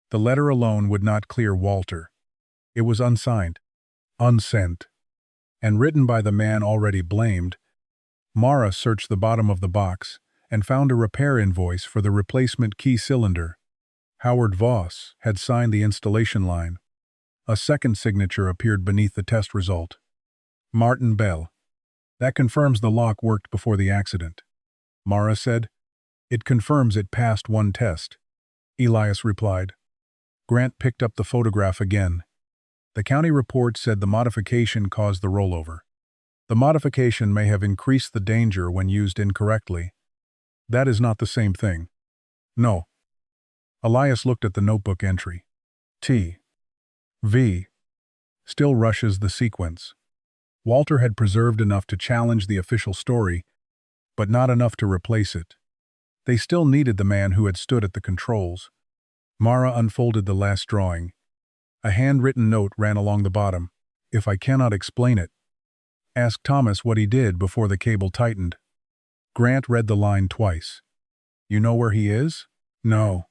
The letter alone would not clear Walter. It was unsigned, unsent, and written by the man already blamed. Mara searched the bottom of the box and found a repair invoice for the replacement key cylinder. Howard Voss had signed the installation line. A second signature appeared beneath the test result. Martin Bell. That confirms the lock worked before the accident. Mara said. It confirms it passed one test. Elias replied. Grant picked up the photograph again. The county report said the modification caused the rollover. The modification may have increased the danger when used incorrectly. That is not the same thing. No. Elias looked at the notebook entry. T. V. Still rushes the sequence. Walter had preserved enough to challenge the official story, but not enough to replace it. They still needed the man who had stood at the controls. Mara unfolded the last drawing. A handwritten note ran along the bottom. If I cannot explain it, ask Thomas what he did before the cable tightened. Grant read the line twice. You know where he is? No.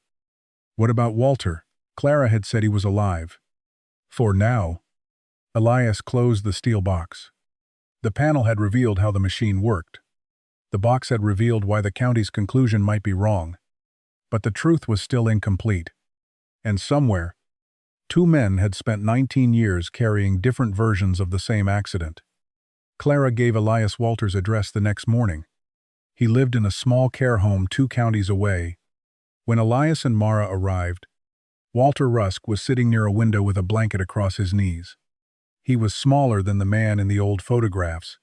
What about Walter? Clara had said he was alive. For now. Elias closed the steel box. The panel had revealed how the machine worked. The box had revealed why the county's conclusion might be wrong. But the truth was still incomplete. And somewhere, 2 men had spent 19 years carrying different versions of the same accident. Clara gave Elias Walter's address the next morning. He lived in a small care home 2 counties away. When Elias and Mara arrived, Walter Rusk was sitting near a window with a blanket across his knees. He was smaller than the man in the old photographs,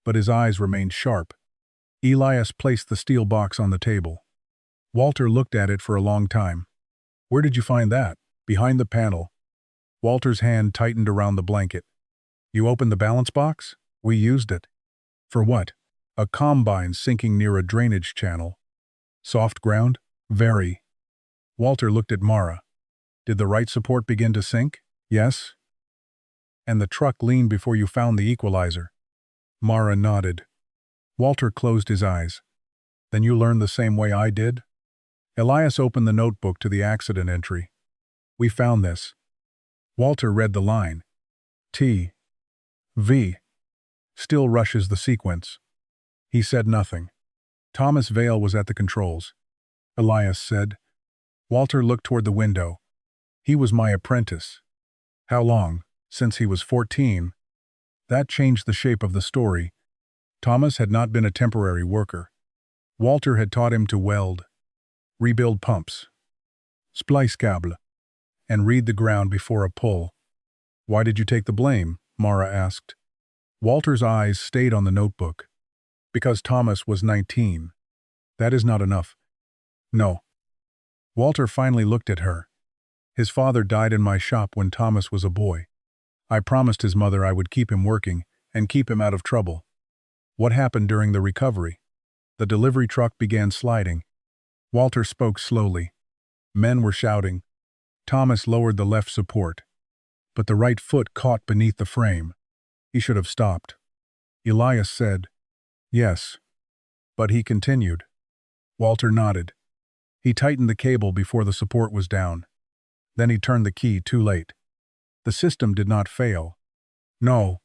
but his eyes remained sharp. Elias placed the steel box on the table. Walter looked at it for a long time. Where did you find that? Behind the panel. Walter's hand tightened around the blanket. You opened the balance box? We used it. For what? A combine sinking near a drainage channel. Soft ground? Very. Walter looked at Mara. Did the right support begin to sink? Yes. And the truck leaned before you found the equalizer? Mara nodded. Walter closed his eyes. Then you learned the same way I did? Elias opened the notebook to the accident entry. We found this. Walter read the line. T. V. Still rushes the sequence. He said nothing. Thomas Vale was at the controls. Elias said. Walter looked toward the window. He was my apprentice. How long? Since he was 14. That changed the shape of the story. Thomas had not been a temporary worker. Walter had taught him to weld, rebuild pumps, splice câble, and read the ground before a pull. Why did you take the blame? Mara asked. Walter's eyes stayed on the notebook. Because Thomas was 19. That is not enough. No. Walter finally looked at her. His father died in my shop when Thomas was a boy. I promised his mother I would keep him working and keep him out of trouble. What happened during the recovery? The delivery truck began sliding. Walter spoke slowly. Men were shouting. Thomas lowered the left support. But the right foot caught beneath the frame. He should have stopped. Elias said, Yes. But he continued. Walter nodded. He tightened the cable before the support was down. Then he turned the key too late. The system did not fail. No.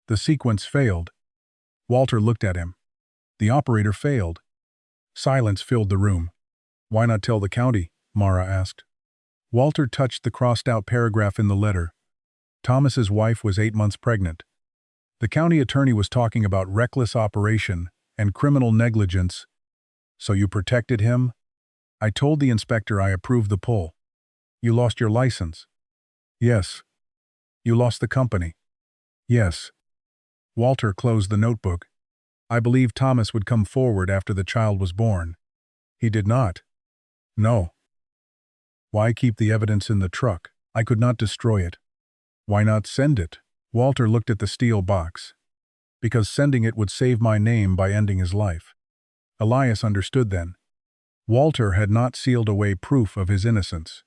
The sequence failed. Walter looked at him. The operator failed. Silence filled the room. Why not tell the county? Mara asked. Walter touched the crossed-out paragraph in the letter. Thomas's wife was 8 months pregnant. The county attorney was talking about reckless operation and criminal negligence. So you protected him? I told the inspector I approved the pull. You lost your license? Yes. You lost the company? Yes. Walter closed the notebook. I believed Thomas would come forward after the child was born. He did not. No. Why keep the evidence in the truck? I could not destroy it. Why not send it? Walter looked at the steel box. Because sending it would save my name by ending his life. Elias understood then. Walter had not sealed away proof of his innocence.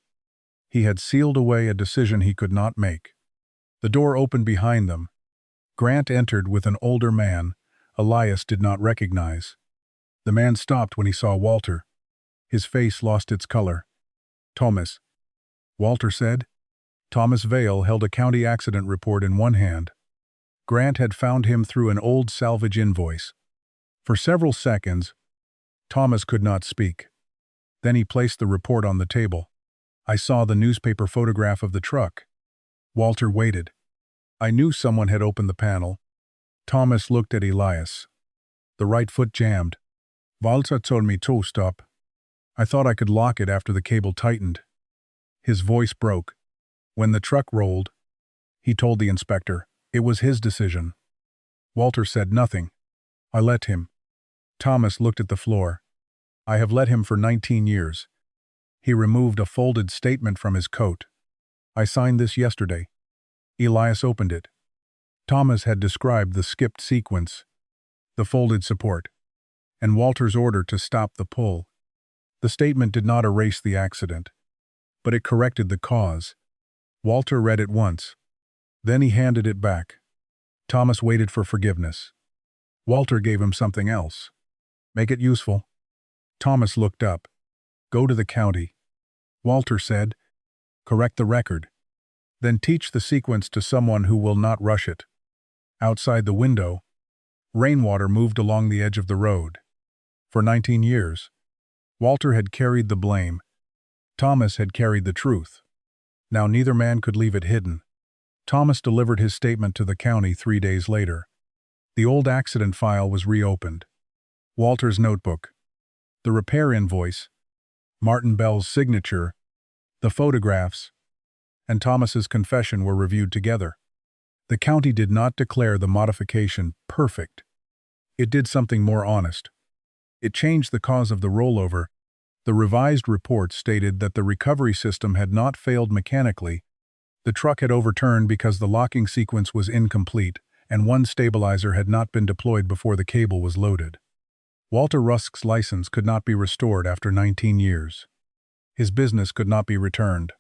He had sealed away a decision he could not make. The door opened behind them. Grant entered with an older man Elias did not recognize. The man stopped when he saw Walter. His face lost its color. Thomas. Walter said. Thomas Vale held a county accident report in one hand. Grant had found him through an old salvage invoice. For several seconds, Thomas could not speak. Then he placed the report on the table. I saw the newspaper photograph of the truck. Walter waited. I knew someone had opened the panel. Thomas looked at Elias. The right foot jammed. Walter told me to stop. I thought I could lock it after the cable tightened. His voice broke. When the truck rolled, he told the inspector, it was his decision. Walter said nothing. I let him. Thomas looked at the floor. I have let him for 19 years. He removed a folded statement from his coat. I signed this yesterday. Elias opened it. Thomas had described the skipped sequence, the folded support, and Walter's order to stop the pull. The statement did not erase the accident, but it corrected the cause. Walter read it once. Then he handed it back. Thomas waited for forgiveness. Walter gave him something else. Make it useful. Thomas looked up. Go to the county. Walter said, correct the record. Then teach the sequence to someone who will not rush it. Outside the window, rainwater moved along the edge of the road. For 19 years, Walter had carried the blame. Thomas had carried the truth. Now neither man could leave it hidden. Thomas delivered his statement to the county 3 days later. The old accident file was reopened. Walter's notebook, the repair invoice, Martin Bell's signature, the photographs, and Thomas's confession were reviewed together. The county did not declare the modification perfect. It did something more honest. It changed the cause of the rollover. The revised report stated that the recovery system had not failed mechanically. The truck had overturned because the locking sequence was incomplete, and one stabilizer had not been deployed before the cable was loaded. Walter Rusk's license could not be restored after 19 years. His business could not be returned.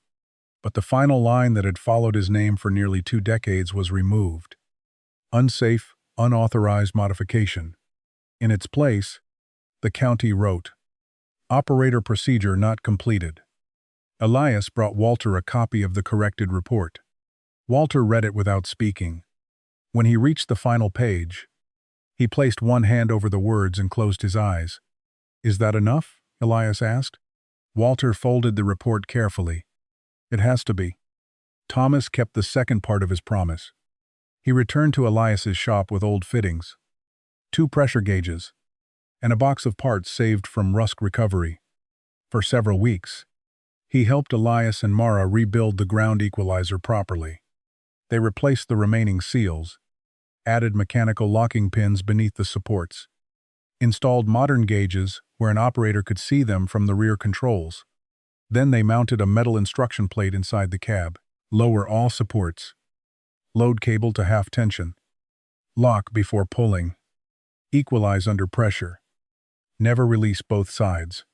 But the final line that had followed his name for nearly 2 decades was removed. Unsafe, unauthorized modification. In its place, the county wrote, "Operator procedure not completed." Elias brought Walter a copy of the corrected report. Walter read it without speaking. When he reached the final page, he placed one hand over the words and closed his eyes. "Is that enough?" Elias asked. Walter folded the report carefully. "It has to be." Thomas kept the second part of his promise. He returned to Elias's shop with old fittings, 2 pressure gauges, and a box of parts saved from Rusk recovery. For several weeks, he helped Elias and Mara rebuild the ground equalizer properly. They replaced the remaining seals, added mechanical locking pins beneath the supports, installed modern gauges where an operator could see them from the rear controls. Then they mounted a metal instruction plate inside the cab. Lower all supports. Load cable to half tension. Lock before pulling. Equalize under pressure. Never release both sides.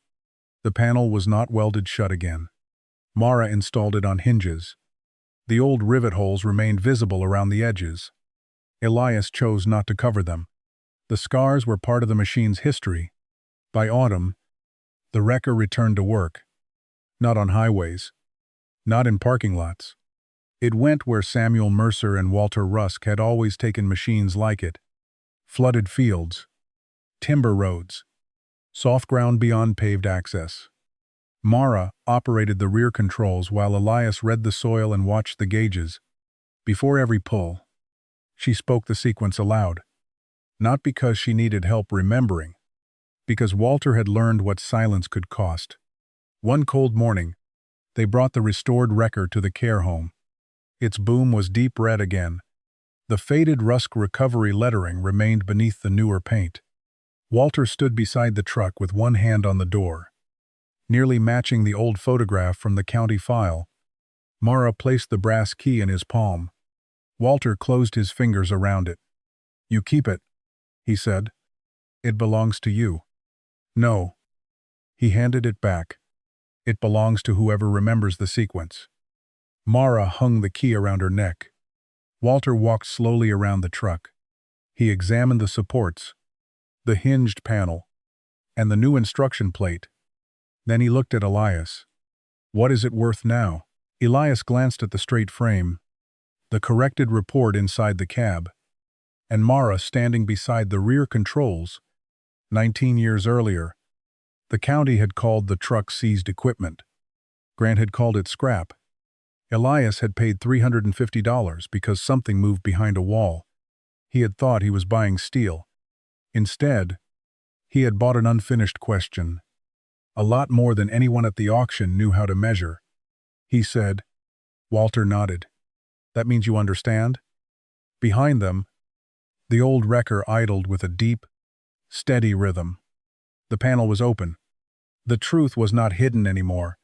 The panel was not welded shut again. Mara installed it on hinges. The old rivet holes remained visible around the edges. Elias chose not to cover them. The scars were part of the machine's history. By autumn, the wrecker returned to work. Not on highways. Not in parking lots. It went where Samuel Mercer and Walter Rusk had always taken machines like it. Flooded fields. Timber roads. Soft ground beyond paved access. Mara operated the rear controls while Elias read the soil and watched the gauges. Before every pull, she spoke the sequence aloud. Not because she needed help remembering, because Walter had learned what silence could cost. One cold morning, they brought the restored wrecker to the care home. Its boom was deep red again. The faded Rusk recovery lettering remained beneath the newer paint. Walter stood beside the truck with one hand on the door, nearly matching the old photograph from the county file. Mara placed the brass key in his palm. Walter closed his fingers around it. "You keep it," he said. "It belongs to you." "No." He handed it back. "It belongs to whoever remembers the sequence." Mara hung the key around her neck. Walter walked slowly around the truck. He examined the supports, the hinged panel, and the new instruction plate. Then he looked at Elias. "What is it worth now?" Elias glanced at the straight frame, the corrected report inside the cab, and Mara standing beside the rear controls. 19 years earlier, the county had called the truck seized equipment. Grant had called it scrap. Elias had paid $350 because something moved behind a wall. He had thought he was buying steel. Instead, he had bought an unfinished question. A lot more than anyone at the auction knew how to measure. He said. Walter nodded. "That means you understand?" Behind them, the old wrecker idled with a deep, steady rhythm. The panel was open. The truth was not hidden anymore.